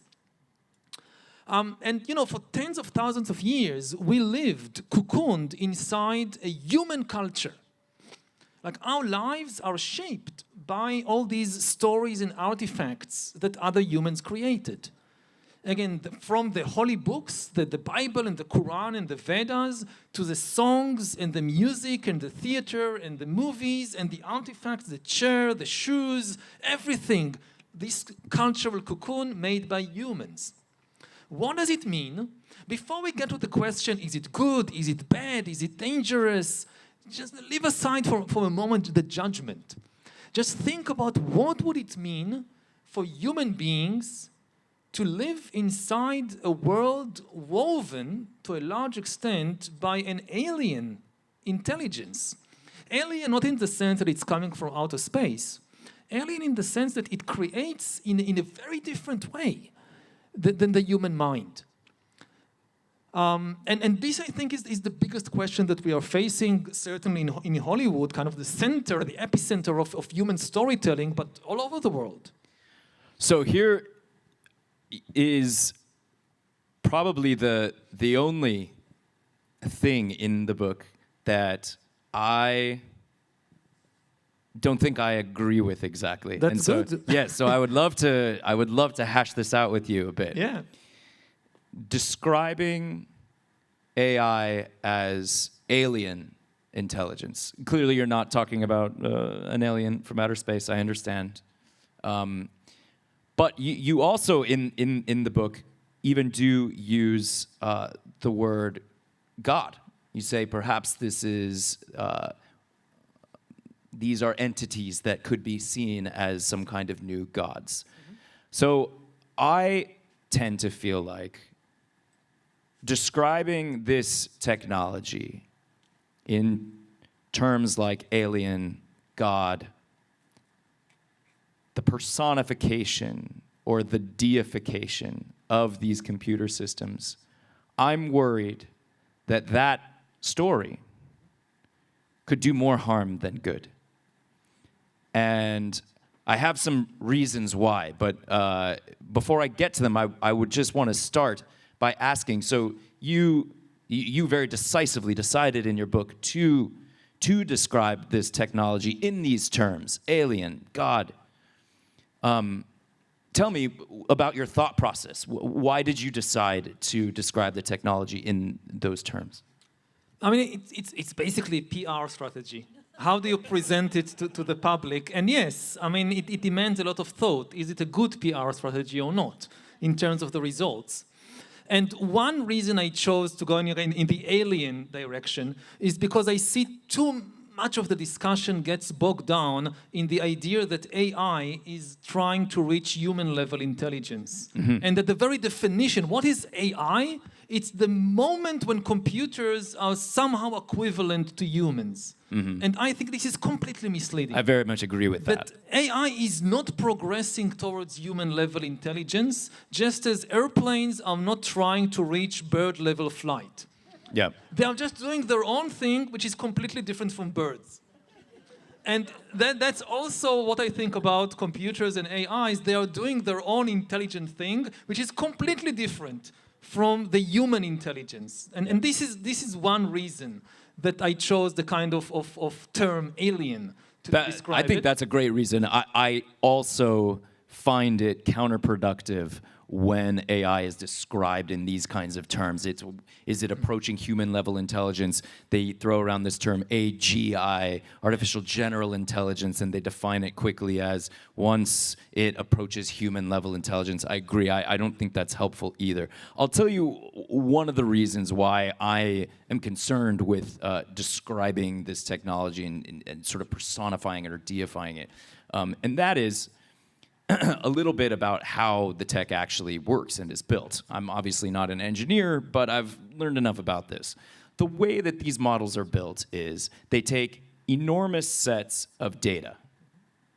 And for tens of thousands of years, we lived cocooned inside a human culture. Like our lives are shaped by all these stories and artifacts that other humans created. Again, from the holy books, the Bible and the Quran and the Vedas, to the songs and the music and the theater and the movies and the artifacts, the chair, the shoes, everything. This cultural cocoon made by humans. What does it mean? Before we get to the question, is it good, is it bad, is it dangerous? Just leave aside for a moment the judgment. Just think about what would it mean for human beings to live inside a world woven to a large extent by an alien intelligence. Alien not in the sense that it's coming from outer space. Alien in the sense that it creates in a very different way than the human mind. And this, I think, is the biggest question that we are facing, certainly in Hollywood, kind of the center, the epicenter of human storytelling, but all over the world. So here is probably the only thing in the book that I don't think I agree with exactly. That's and so, good. Yeah, so I would love to hash this out with you a bit. Yeah. Describing AI as alien intelligence. Clearly, you're not talking about an alien from outer space. I understand, but you also in the book even do use the word God. You say perhaps this is these are entities that could be seen as some kind of new gods. Mm-hmm. So I tend to feel like describing this technology in terms like alien, God, the personification or the deification of these computer systems, I'm worried that that story could do more harm than good. And I have some reasons why, but before I get to them, I would just want to start by asking, so you very decisively decided in your book to describe this technology in these terms, alien, God. Tell me about your thought process. Why did you decide to describe the technology in those terms? I mean, it's basically a PR strategy. How do you present it to the public? And yes, I mean, it demands a lot of thought. Is it a good PR strategy or not in terms of the results? And one reason I chose to go in the alien direction is because I see too much of the discussion gets bogged down in the idea that AI is trying to reach human-level intelligence. Mm-hmm. And that the very definition, what is AI? It's the moment when computers are somehow equivalent to humans. Mm-hmm. And I think this is completely misleading. I very much agree with that. AI is not progressing towards human-level intelligence, just as airplanes are not trying to reach bird-level flight. Yeah. They are just doing their own thing, which is completely different from birds. And that's also what I think about computers and AIs. They are doing their own intelligent thing, which is completely different from the human intelligence. And this is one reason that I chose the kind of term alien to describe it. I think that's a great reason. I also find it counterproductive when AI is described in these kinds of terms. Is it approaching human-level intelligence? They throw around this term AGI, artificial general intelligence, and they define it quickly as once it approaches human-level intelligence. I agree. I don't think that's helpful either. I'll tell you one of the reasons why I am concerned with describing this technology and sort of personifying it or deifying it, and that is a little bit about how the tech actually works and is built. I'm obviously not an engineer, but I've learned enough about this. The way that these models are built is they take enormous sets of data.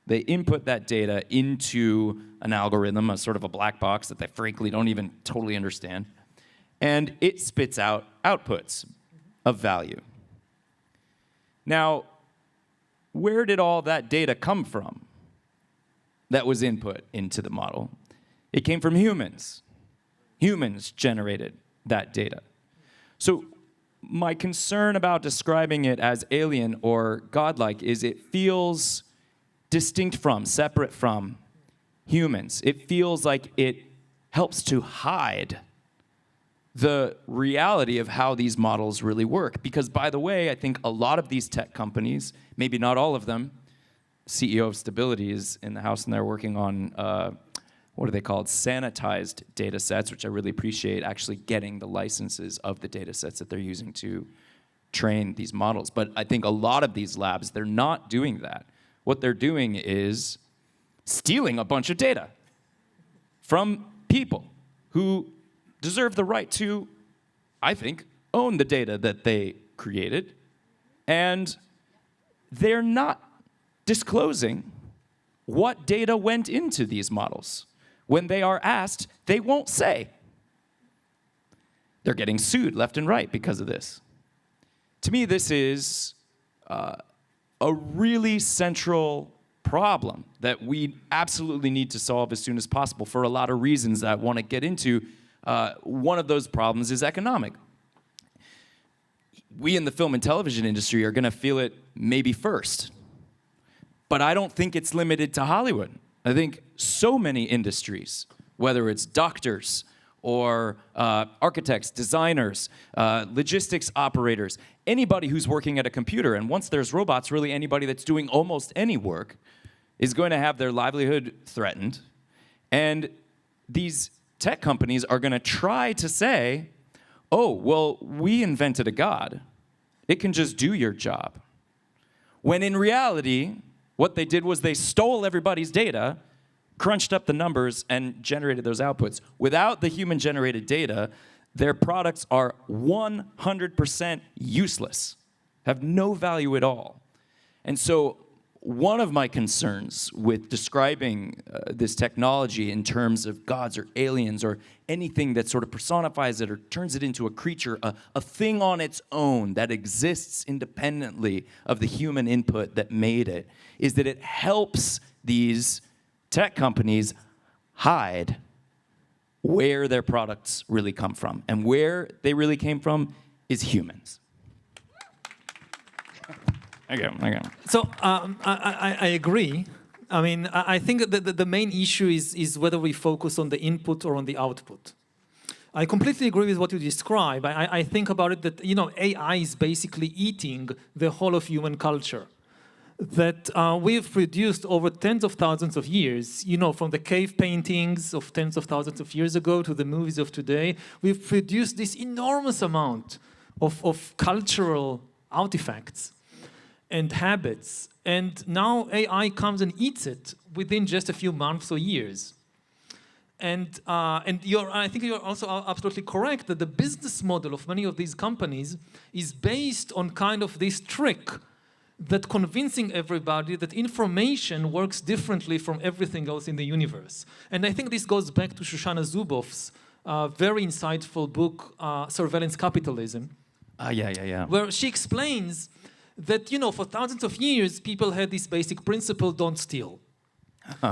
They input that data into an algorithm, a sort of a black box that they frankly don't even totally understand, and it spits out outputs of value. Now, where did all that data come from that was input into the model? It came from humans. Humans generated that data. So my concern about describing it as alien or godlike is it feels distinct from, separate from humans. It feels like it helps to hide the reality of how these models really work. Because, by the way, I think a lot of these tech companies, maybe not all of them, CEO of Stability is in the house and they're working on, what are they called? Sanitized data sets, which I really appreciate, actually getting the licenses of the data sets that they're using to train these models. But I think a lot of these labs, they're not doing that. What they're doing is stealing a bunch of data from people who deserve the right to, I think, own the data that they created. And they're not disclosing what data went into these models. When they are asked, they won't say. They're getting sued left and right because of this. To me, this is a really central problem that we absolutely need to solve as soon as possible for a lot of reasons that I want to get into. One of those problems is economic. We in the film and television industry are going to feel it maybe first. But I don't think it's limited to Hollywood. I think so many industries, whether it's doctors or architects, designers, logistics operators, anybody who's working at a computer, and once there's robots, really anybody that's doing almost any work is going to have their livelihood threatened. And these tech companies are going to try to say, oh, well, we invented a god. It can just do your job. When in reality, what they did was they stole everybody's data, crunched up the numbers, and generated those outputs. Without the human-generated data, their products are 100% useless, have no value at all. And so one of my concerns with describing this technology in terms of gods or aliens or anything that sort of personifies it or turns it into a creature, a thing on its own that exists independently of the human input that made it, is that it helps these tech companies hide where their products really come from. And where they really came from is humans. Okay. So I agree. I mean, I think that the main issue is whether we focus on the input or on the output. I completely agree with what you describe. I think about it that, AI is basically eating the whole of human culture that we've produced over tens of thousands of years, from the cave paintings of tens of thousands of years ago to the movies of today. We've produced this enormous amount of cultural artifacts and habits. And now AI comes and eats it within just a few months or years. And I think you're also absolutely correct that the business model of many of these companies is based on kind of this trick that convincing everybody that information works differently from everything else in the universe. And I think this goes back to Shoshana Zuboff's very insightful book, Surveillance Capitalism. Yeah. Where she explains that, for thousands of years, people had this basic principle, don't steal.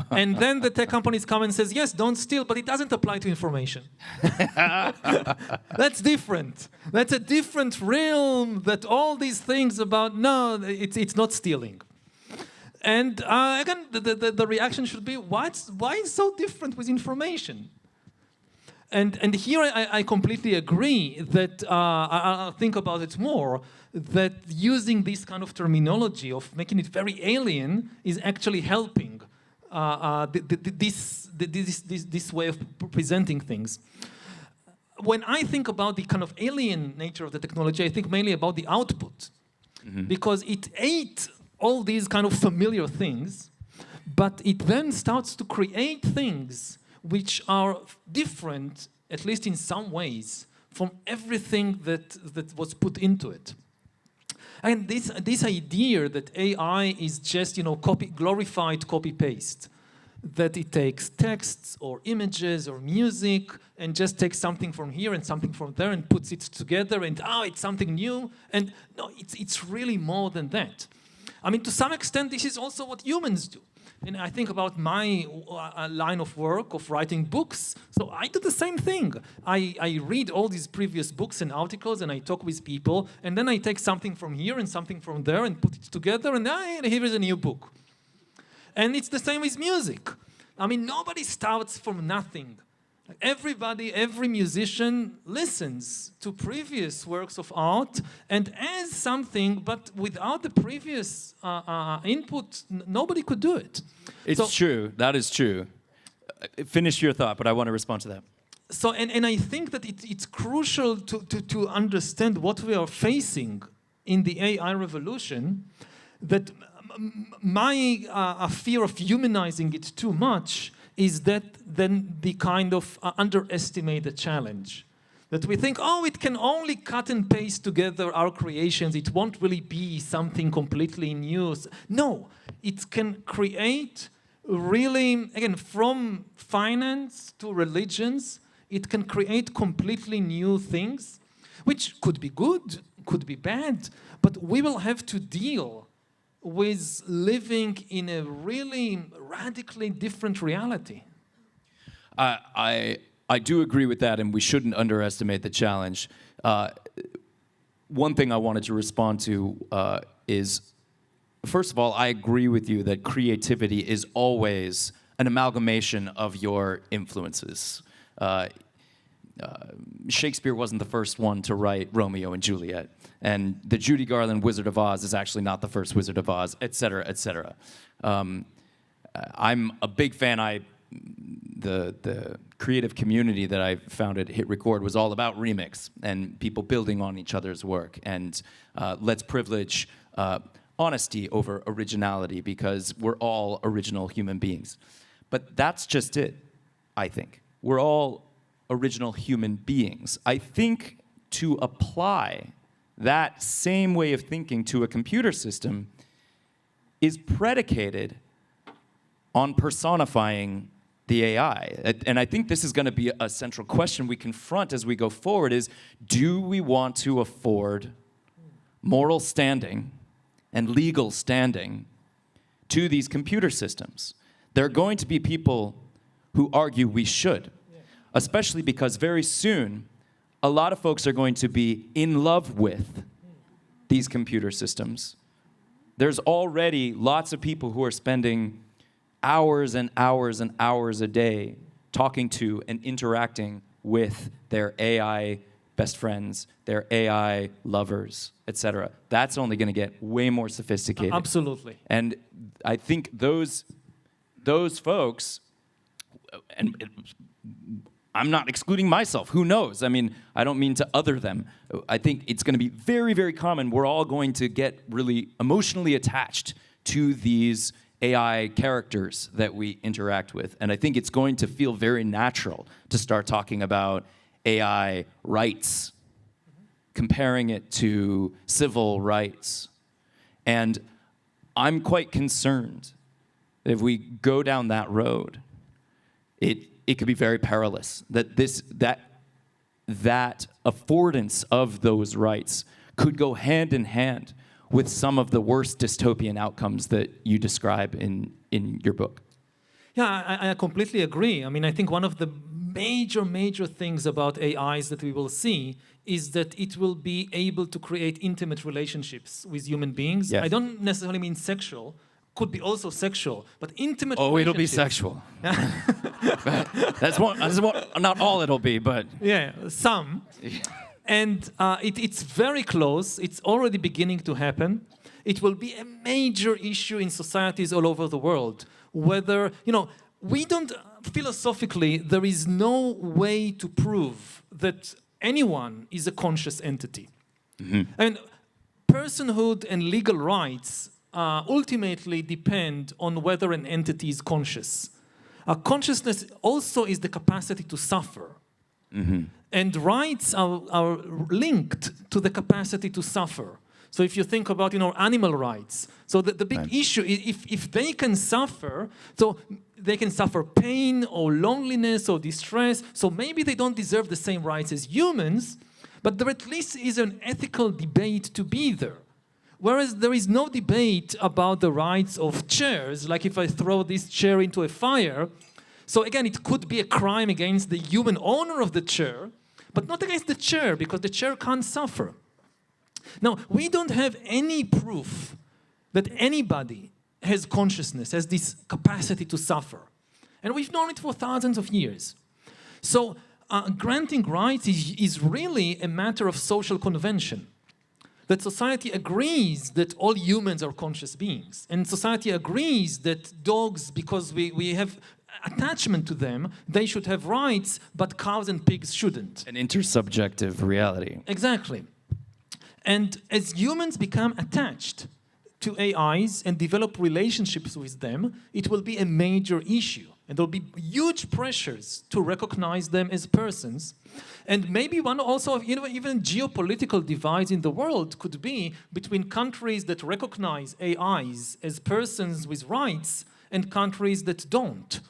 And then the tech companies come and says, yes, don't steal, but it doesn't apply to information. That's different. That's a different realm that all these things about, no, it's not stealing. And again, the reaction should be, why is so different with information? And here I completely agree that I'll think about it more, that using this kind of terminology of making it very alien is actually helping this way of presenting things. When I think about the kind of alien nature of the technology, I think mainly about the output, because it ate all these kind of familiar things, but it then starts to create things which are different, at least in some ways, from everything that was put into it. And this idea that AI is just, glorified copy-paste, that it takes texts or images or music and just takes something from here and something from there and puts it together and, it's something new. And no, it's really more than that. I mean, to some extent, this is also what humans do. And I think about my line of work of writing books. So I do the same thing. I read all these previous books and articles and I talk with people and then I take something from here and something from there and put it together and here is a new book. And it's the same with music. I mean, nobody starts from nothing. Everybody, every musician listens to previous works of art and adds something, but without the previous input, nobody could do it. It's true. That is true. Finish your thought, but I want to respond to that. So, and I think that it's crucial to understand what we are facing in the AI revolution, that my fear of humanizing it too much is that then the kind of underestimate the challenge. That we think, it can only cut and paste together our creations. It won't really be something completely new. No, it can create really, again, from finance to religions, it can create completely new things, which could be good, could be bad, but we will have to deal with living in a really radically different reality. I do agree with that, and we shouldn't underestimate the challenge. One thing I wanted to respond to is, first of all, I agree with you that creativity is always an amalgamation of your influences. Shakespeare wasn't the first one to write Romeo and Juliet, and the Judy Garland Wizard of Oz is actually not the first Wizard of Oz, et cetera, et cetera. I'm a big fan. The creative community that I founded, Hit Record, was all about remix and people building on each other's work. And let's privilege honesty over originality, because we're all original human beings. But that's just it, I think. We're all original human beings. I think to apply that same way of thinking to a computer system is predicated on personifying the AI. And I think this is going to be a central question we confront as we go forward is, do we want to afford moral standing and legal standing to these computer systems? There are going to be people who argue we should, especially because very soon a lot of folks are going to be in love with these computer systems. There's already lots of people who are spending hours and hours and hours a day talking to and interacting with their AI best friends, their AI lovers, etc. That's only going to get way more sophisticated. Absolutely. And I think those folks, and I'm not excluding myself, who knows? I mean, I don't mean to other them. I think it's going to be very, very common. We're all going to get really emotionally attached to these AI characters that we interact with. And I think it's going to feel very natural to start talking about AI rights, comparing it to civil rights. And I'm quite concerned that if we go down that road, it could be very perilous. That affordance of those rights could go hand in hand with some of the worst dystopian outcomes that you describe in your book. Yeah, I completely agree. I mean, I think one of the major things about AIs that we will see is that it will be able to create intimate relationships with human beings. Yes. I don't necessarily mean sexual, could be also sexual, but intimate Oh, it'll be relationships. sexual. That's what, not all it'll be, but... Yeah, some. And it's very close. It's already beginning to happen. It will be a major issue in societies all over the world. Whether, we don't, philosophically, there is no way to prove that anyone is a conscious entity. Mm-hmm. I mean, personhood and legal rights ultimately depend on whether an entity is conscious. Consciousness also is the capacity to suffer. Mm-hmm. And rights are linked to the capacity to suffer. So if you think about, animal rights, so the big issue is if they can suffer, so they can suffer pain or loneliness or distress, so maybe they don't deserve the same rights as humans, but there at least is an ethical debate to be there. Whereas there is no debate about the rights of chairs, like if I throw this chair into a fire. So again, it could be a crime against the human owner of the chair, but not against the chair, because the chair can't suffer. Now, we don't have any proof that anybody has consciousness, has this capacity to suffer. And we've known it for thousands of years. So granting rights is really a matter of social convention. That society agrees that all humans are conscious beings. And society agrees that dogs, because we have attachment to them, they should have rights, but cows and pigs shouldn't. An intersubjective reality. Exactly. And as humans become attached to AIs and develop relationships with them, it will be a major issue. And there will be huge pressures to recognize them as persons. And maybe one also of even geopolitical divides in the world could be between countries that recognize AIs as persons with rights and countries that don't.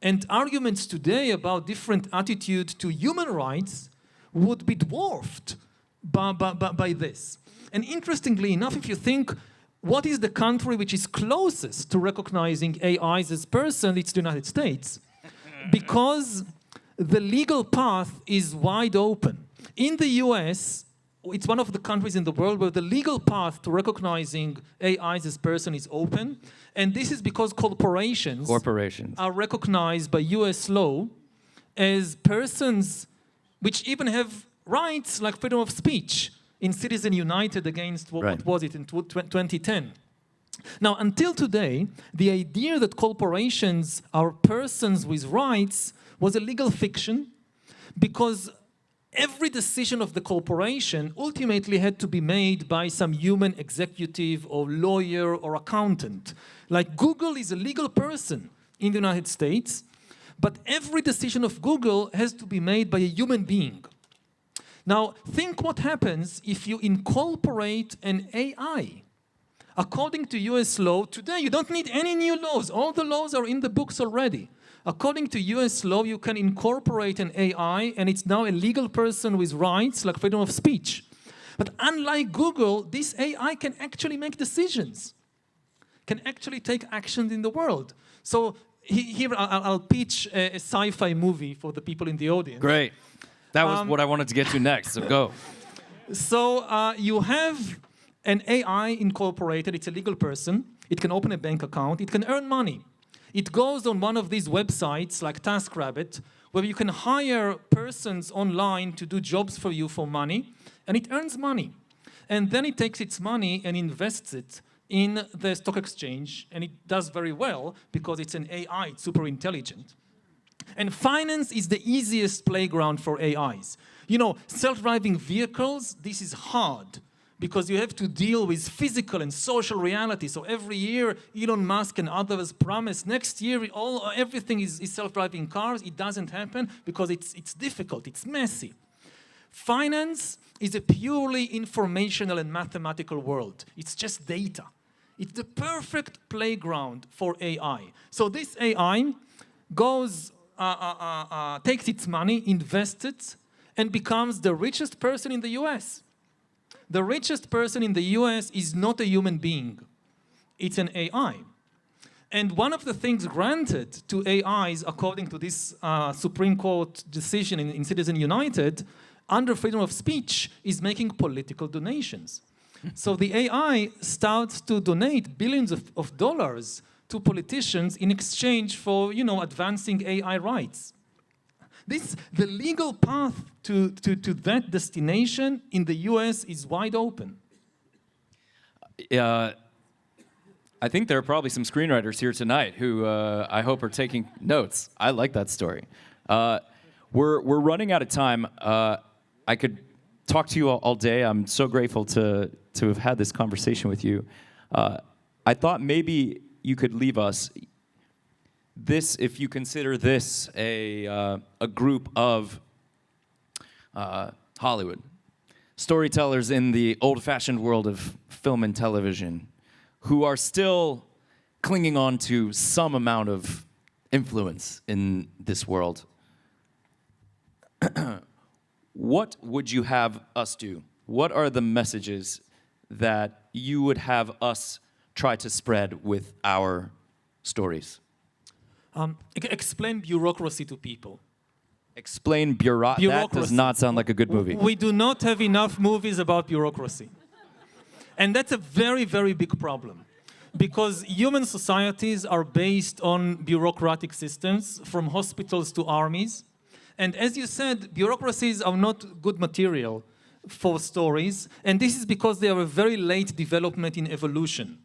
And arguments today about different attitude to human rights would be dwarfed by this. And interestingly enough, if you think, what is the country which is closest to recognizing AIs as person? It's the United States. Because the legal path is wide open. In the US, it's one of the countries in the world where the legal path to recognizing AIs as person is open. And this is because corporations are recognized by US law as persons which even have rights like freedom of speech in Citizen United against, what was it, in 2010. Now, until today, the idea that corporations are persons with rights was a legal fiction because every decision of the corporation ultimately had to be made by some human executive or lawyer or accountant. Like Google is a legal person in the United States, but every decision of Google has to be made by a human being. Now, think what happens if you incorporate an AI. According to US law, today you don't need any new laws. All the laws are in the books already. According to US law, you can incorporate an AI and it's now a legal person with rights like freedom of speech. But unlike Google, this AI can actually make decisions, can actually take action in the world. So here I'll pitch a sci-fi movie for the people in the audience. Great. That was what I wanted to get to next, so go. So you have an AI incorporated, it's a legal person, it can open a bank account, it can earn money. It goes on one of these websites like TaskRabbit, where you can hire persons online to do jobs for you for money, and it earns money. And then it takes its money and invests it in the stock exchange, and it does very well because it's an AI, it's super intelligent. And finance is the easiest playground for AIs. You know, self-driving vehicles, this is hard because you have to deal with physical and social reality. So every year, Elon Musk and others promise next year everything is self-driving cars. It doesn't happen because it's difficult, it's messy. Finance is a purely informational and mathematical world. It's just data. It's the perfect playground for AI. So this AI goes, takes its money, invests it, and becomes the richest person in the US. The richest person in the US is not a human being. It's an AI. And one of the things granted to AIs, according to this Supreme Court decision in Citizen United, under freedom of speech, is making political donations. So the AI starts to donate billions of dollars to politicians in exchange for, you know, advancing AI rights. The legal path to that destination in the US is wide open. I think there are probably some screenwriters here tonight who I hope are taking notes. I like that story. We're running out of time. I could talk to you all day. I'm so grateful to have had this conversation with you. I thought maybe you could leave us this, if you consider this a group of Hollywood storytellers in the old-fashioned world of film and television who are still clinging on to some amount of influence in this world. What would you have us do? What are the messages that you would have us try to spread with our stories? Explain bureaucracy to people. Explain bureaucracy. That does not sound like a good movie. We do not have enough movies about bureaucracy. And that's a very, very big problem. Because human societies are based on bureaucratic systems, from hospitals to armies. And as you said, bureaucracies are not good material for stories. And this is because they are a very late development in evolution.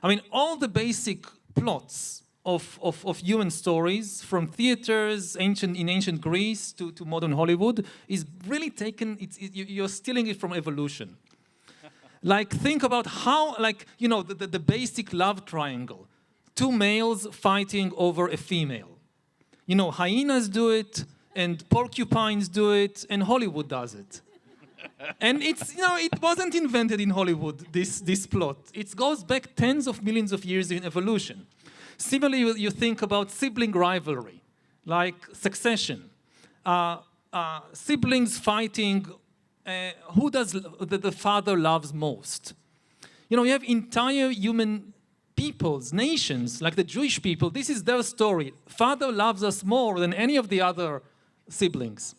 I mean, all the basic plots of human stories, from theaters in ancient Greece to modern Hollywood, is really taken, you're stealing it from evolution. Like, think about how, like, you know, the basic love triangle. Two males fighting over a female. You know, hyenas do it, and porcupines do it, and Hollywood does it. And it's, you know, it wasn't invented in Hollywood, this plot. It goes back tens of millions of years in evolution. Similarly, you think about sibling rivalry. like succession, siblings fighting, who does the father loves most. You know, you have entire human peoples, nations, like the Jewish people. This is their story. Father loves us more than any of the other siblings.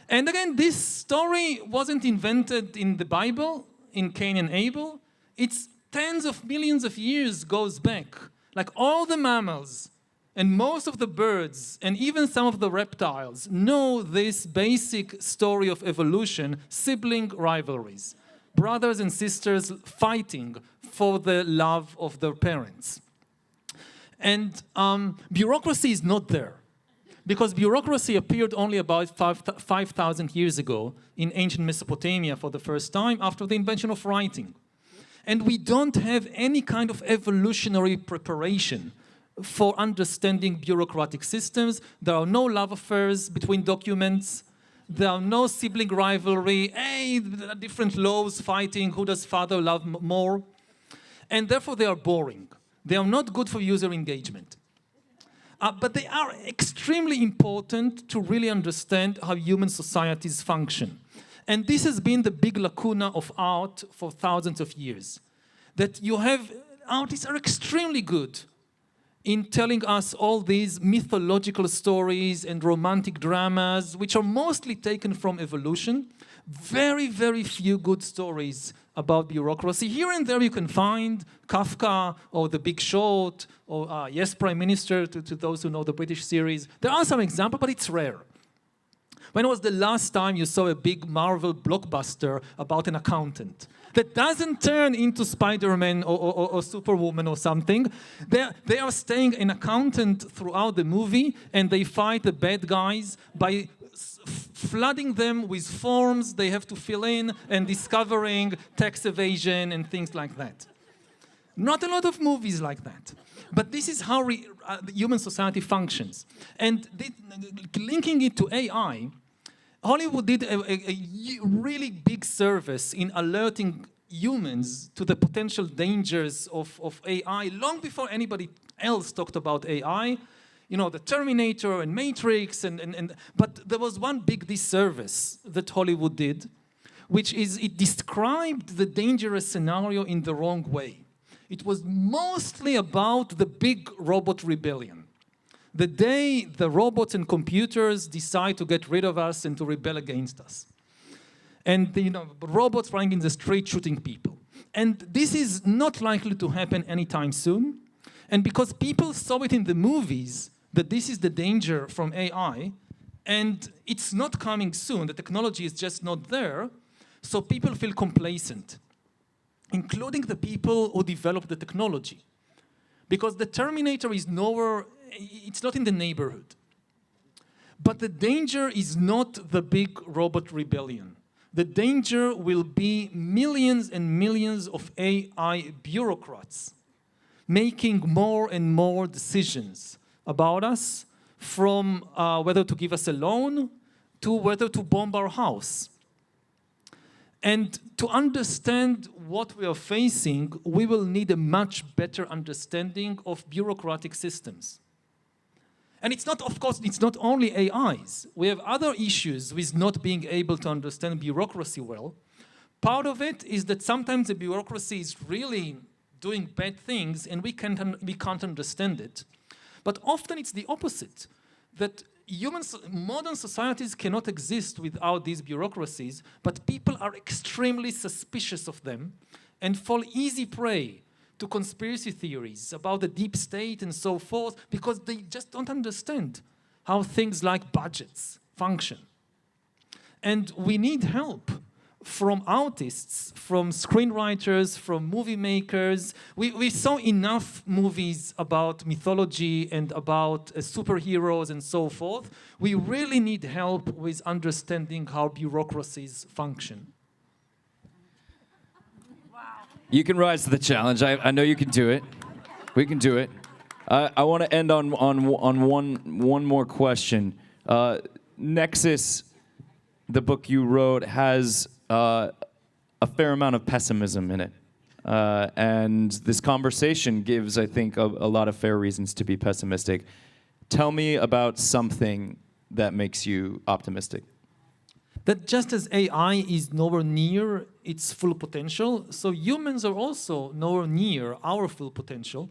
And again, this story wasn't invented in the Bible, in Cain and Abel. It's tens of millions of years goes back. Like all the mammals and most of the birds and even some of the reptiles know this basic story of evolution, sibling rivalries. Brothers and sisters fighting for the love of their parents. And bureaucracy is not there. Because bureaucracy appeared only about 5,000 years ago in ancient Mesopotamia for the first time after the invention of writing. And we don't have any kind of evolutionary preparation for understanding bureaucratic systems. There are no love affairs between documents. There are no sibling rivalry. Hey, there are different laws fighting. Who does father love more? And therefore, they are boring. They are not good for user engagement. But they are extremely important to really understand how human societies function. And this has been the big lacuna of art for thousands of years. That you have, artists are extremely good in telling us all these mythological stories and romantic dramas, which are mostly taken from evolution. Very, very few good stories about bureaucracy. Here and there you can find Kafka or The Big Short or Yes, Prime Minister, to those who know the British series. There are some examples, but it's rare. When was the last time you saw a big Marvel blockbuster about an accountant that doesn't turn into Spider-Man or Superwoman or something? They are staying an accountant throughout the movie, and they fight the bad guys by flooding them with forms they have to fill in and discovering tax evasion and things like that. Not a lot of movies like that. But this is how human society functions. And linking it to AI, Hollywood did a really big service in alerting humans to the potential dangers of AI long before anybody else talked about AI. You know, the Terminator and Matrix, but there was one big disservice that Hollywood did, which is it described the dangerous scenario in the wrong way. It was mostly about the big robot rebellion. The day the robots and computers decide to get rid of us and to rebel against us. And robots running in the street shooting people. And this is not likely to happen anytime soon. And because people saw it in the movies, that this is the danger from AI, and it's not coming soon, the technology is just not there, so people feel complacent, including the people who developed the technology. Because the Terminator is nowhere, it's not in the neighborhood. But the danger is not the big robot rebellion. The danger will be millions and millions of AI bureaucrats making more and more decisions about us, from whether to give us a loan to whether to bomb our house. And to understand what we are facing, we will need a much better understanding of bureaucratic systems. And it's not, of course, it's not only AIs. We have other issues with not being able to understand bureaucracy well. Part of it is that sometimes the bureaucracy is really doing bad things and we can't understand it. But often it's the opposite, that modern societies cannot exist without these bureaucracies, but people are extremely suspicious of them and fall easy prey to conspiracy theories about the deep state and so forth, because they just don't understand how things like budgets function. And we need help from artists, from screenwriters, from movie makers. We saw enough movies about mythology and about superheroes and so forth. We really need help with understanding how bureaucracies function. You can rise to the challenge. I know you can do it. We can do it. I want to end on one more question. Nexus, the book you wrote, has a fair amount of pessimism in it. And this conversation gives, I think, a lot of fair reasons to be pessimistic. tell me about something that makes you optimistic. That just as AI is nowhere near its full potential, so humans are also nowhere near our full potential.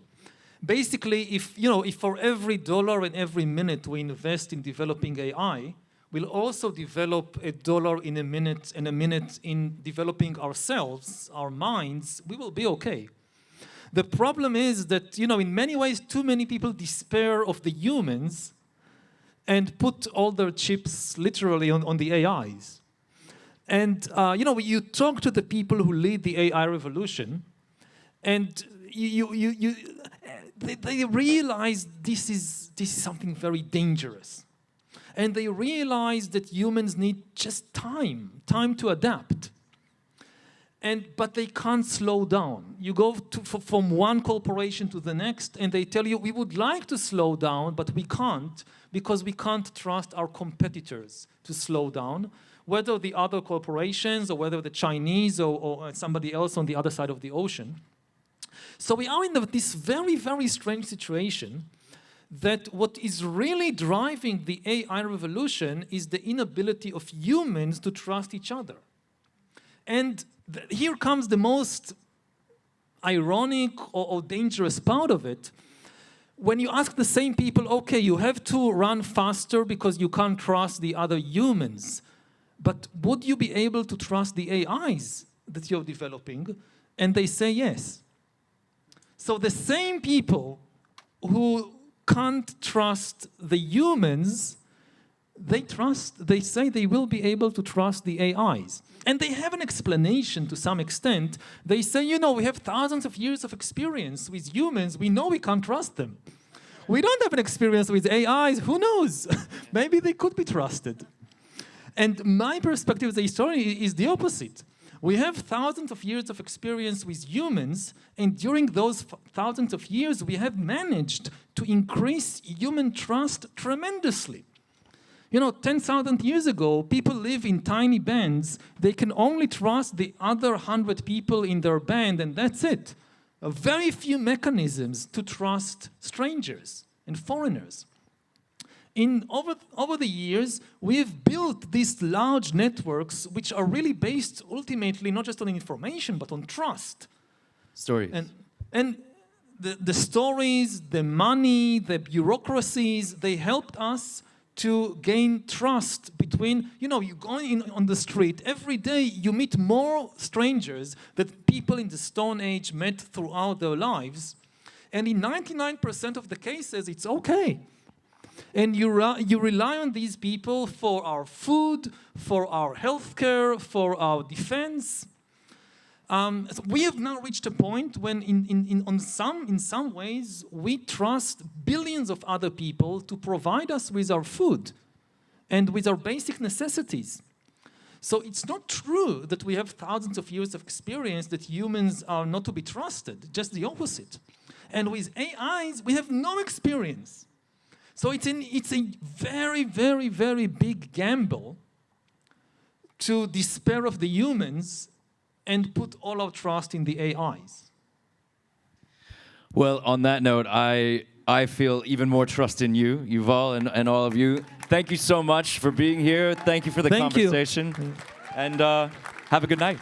Basically, if for every dollar and every minute we invest in developing AI, we'll also develop a dollar in a minute and a minute in developing ourselves, our minds, we will be okay. The problem is that, in many ways, too many people despair of the humans and put all their chips literally on the AIs. And, you talk to the people who lead the AI revolution, and they realize this is something very dangerous. And they realize that humans need just time to adapt. But they can't slow down. You go from one corporation to the next, and they tell you, we would like to slow down, but we can't, because we can't trust our competitors to slow down, whether the other corporations or whether the Chinese or somebody else on the other side of the ocean. So we are in this very, very strange situation that what is really driving the AI revolution is the inability of humans to trust each other. And here comes the most ironic or dangerous part of it. When you ask the same people, okay, you have to run faster because you can't trust the other humans, but would you be able to trust the AIs that you're developing? And they say yes. So the same people who can't trust the humans, they say they will be able to trust the AIs. And they have an explanation to some extent. They say, we have thousands of years of experience with humans. We know we can't trust them. We don't have an experience with AIs. Who knows? Maybe they could be trusted. And my perspective as a historian is the opposite. We have thousands of years of experience with humans, and during those thousands of years, we have managed to increase human trust tremendously. 10,000 years ago, people live in tiny bands. They can only trust the other 100 people in their band, and that's it. Very few mechanisms to trust strangers and foreigners. Over the years, we've built these large networks which are really based ultimately not just on information, but on trust. Stories. And the stories, the money, the bureaucracies, they helped us to gain trust between, you go on the street, every day you meet more strangers that people in the Stone Age met throughout their lives. And in 99% of the cases, it's okay. And you rely on these people for our food, for our healthcare, for our defense. So we have now reached a point when in some ways we trust billions of other people to provide us with our food and with our basic necessities. So it's not true that we have thousands of years of experience that humans are not to be trusted, just the opposite. And with AIs, we have no experience. So it's a very, very, very big gamble to despair of the humans and put all our trust in the AIs. Well, on that note, I feel even more trust in you, Yuval, and all of you. Thank you so much for being here. Thank you for the conversation. And have a good night.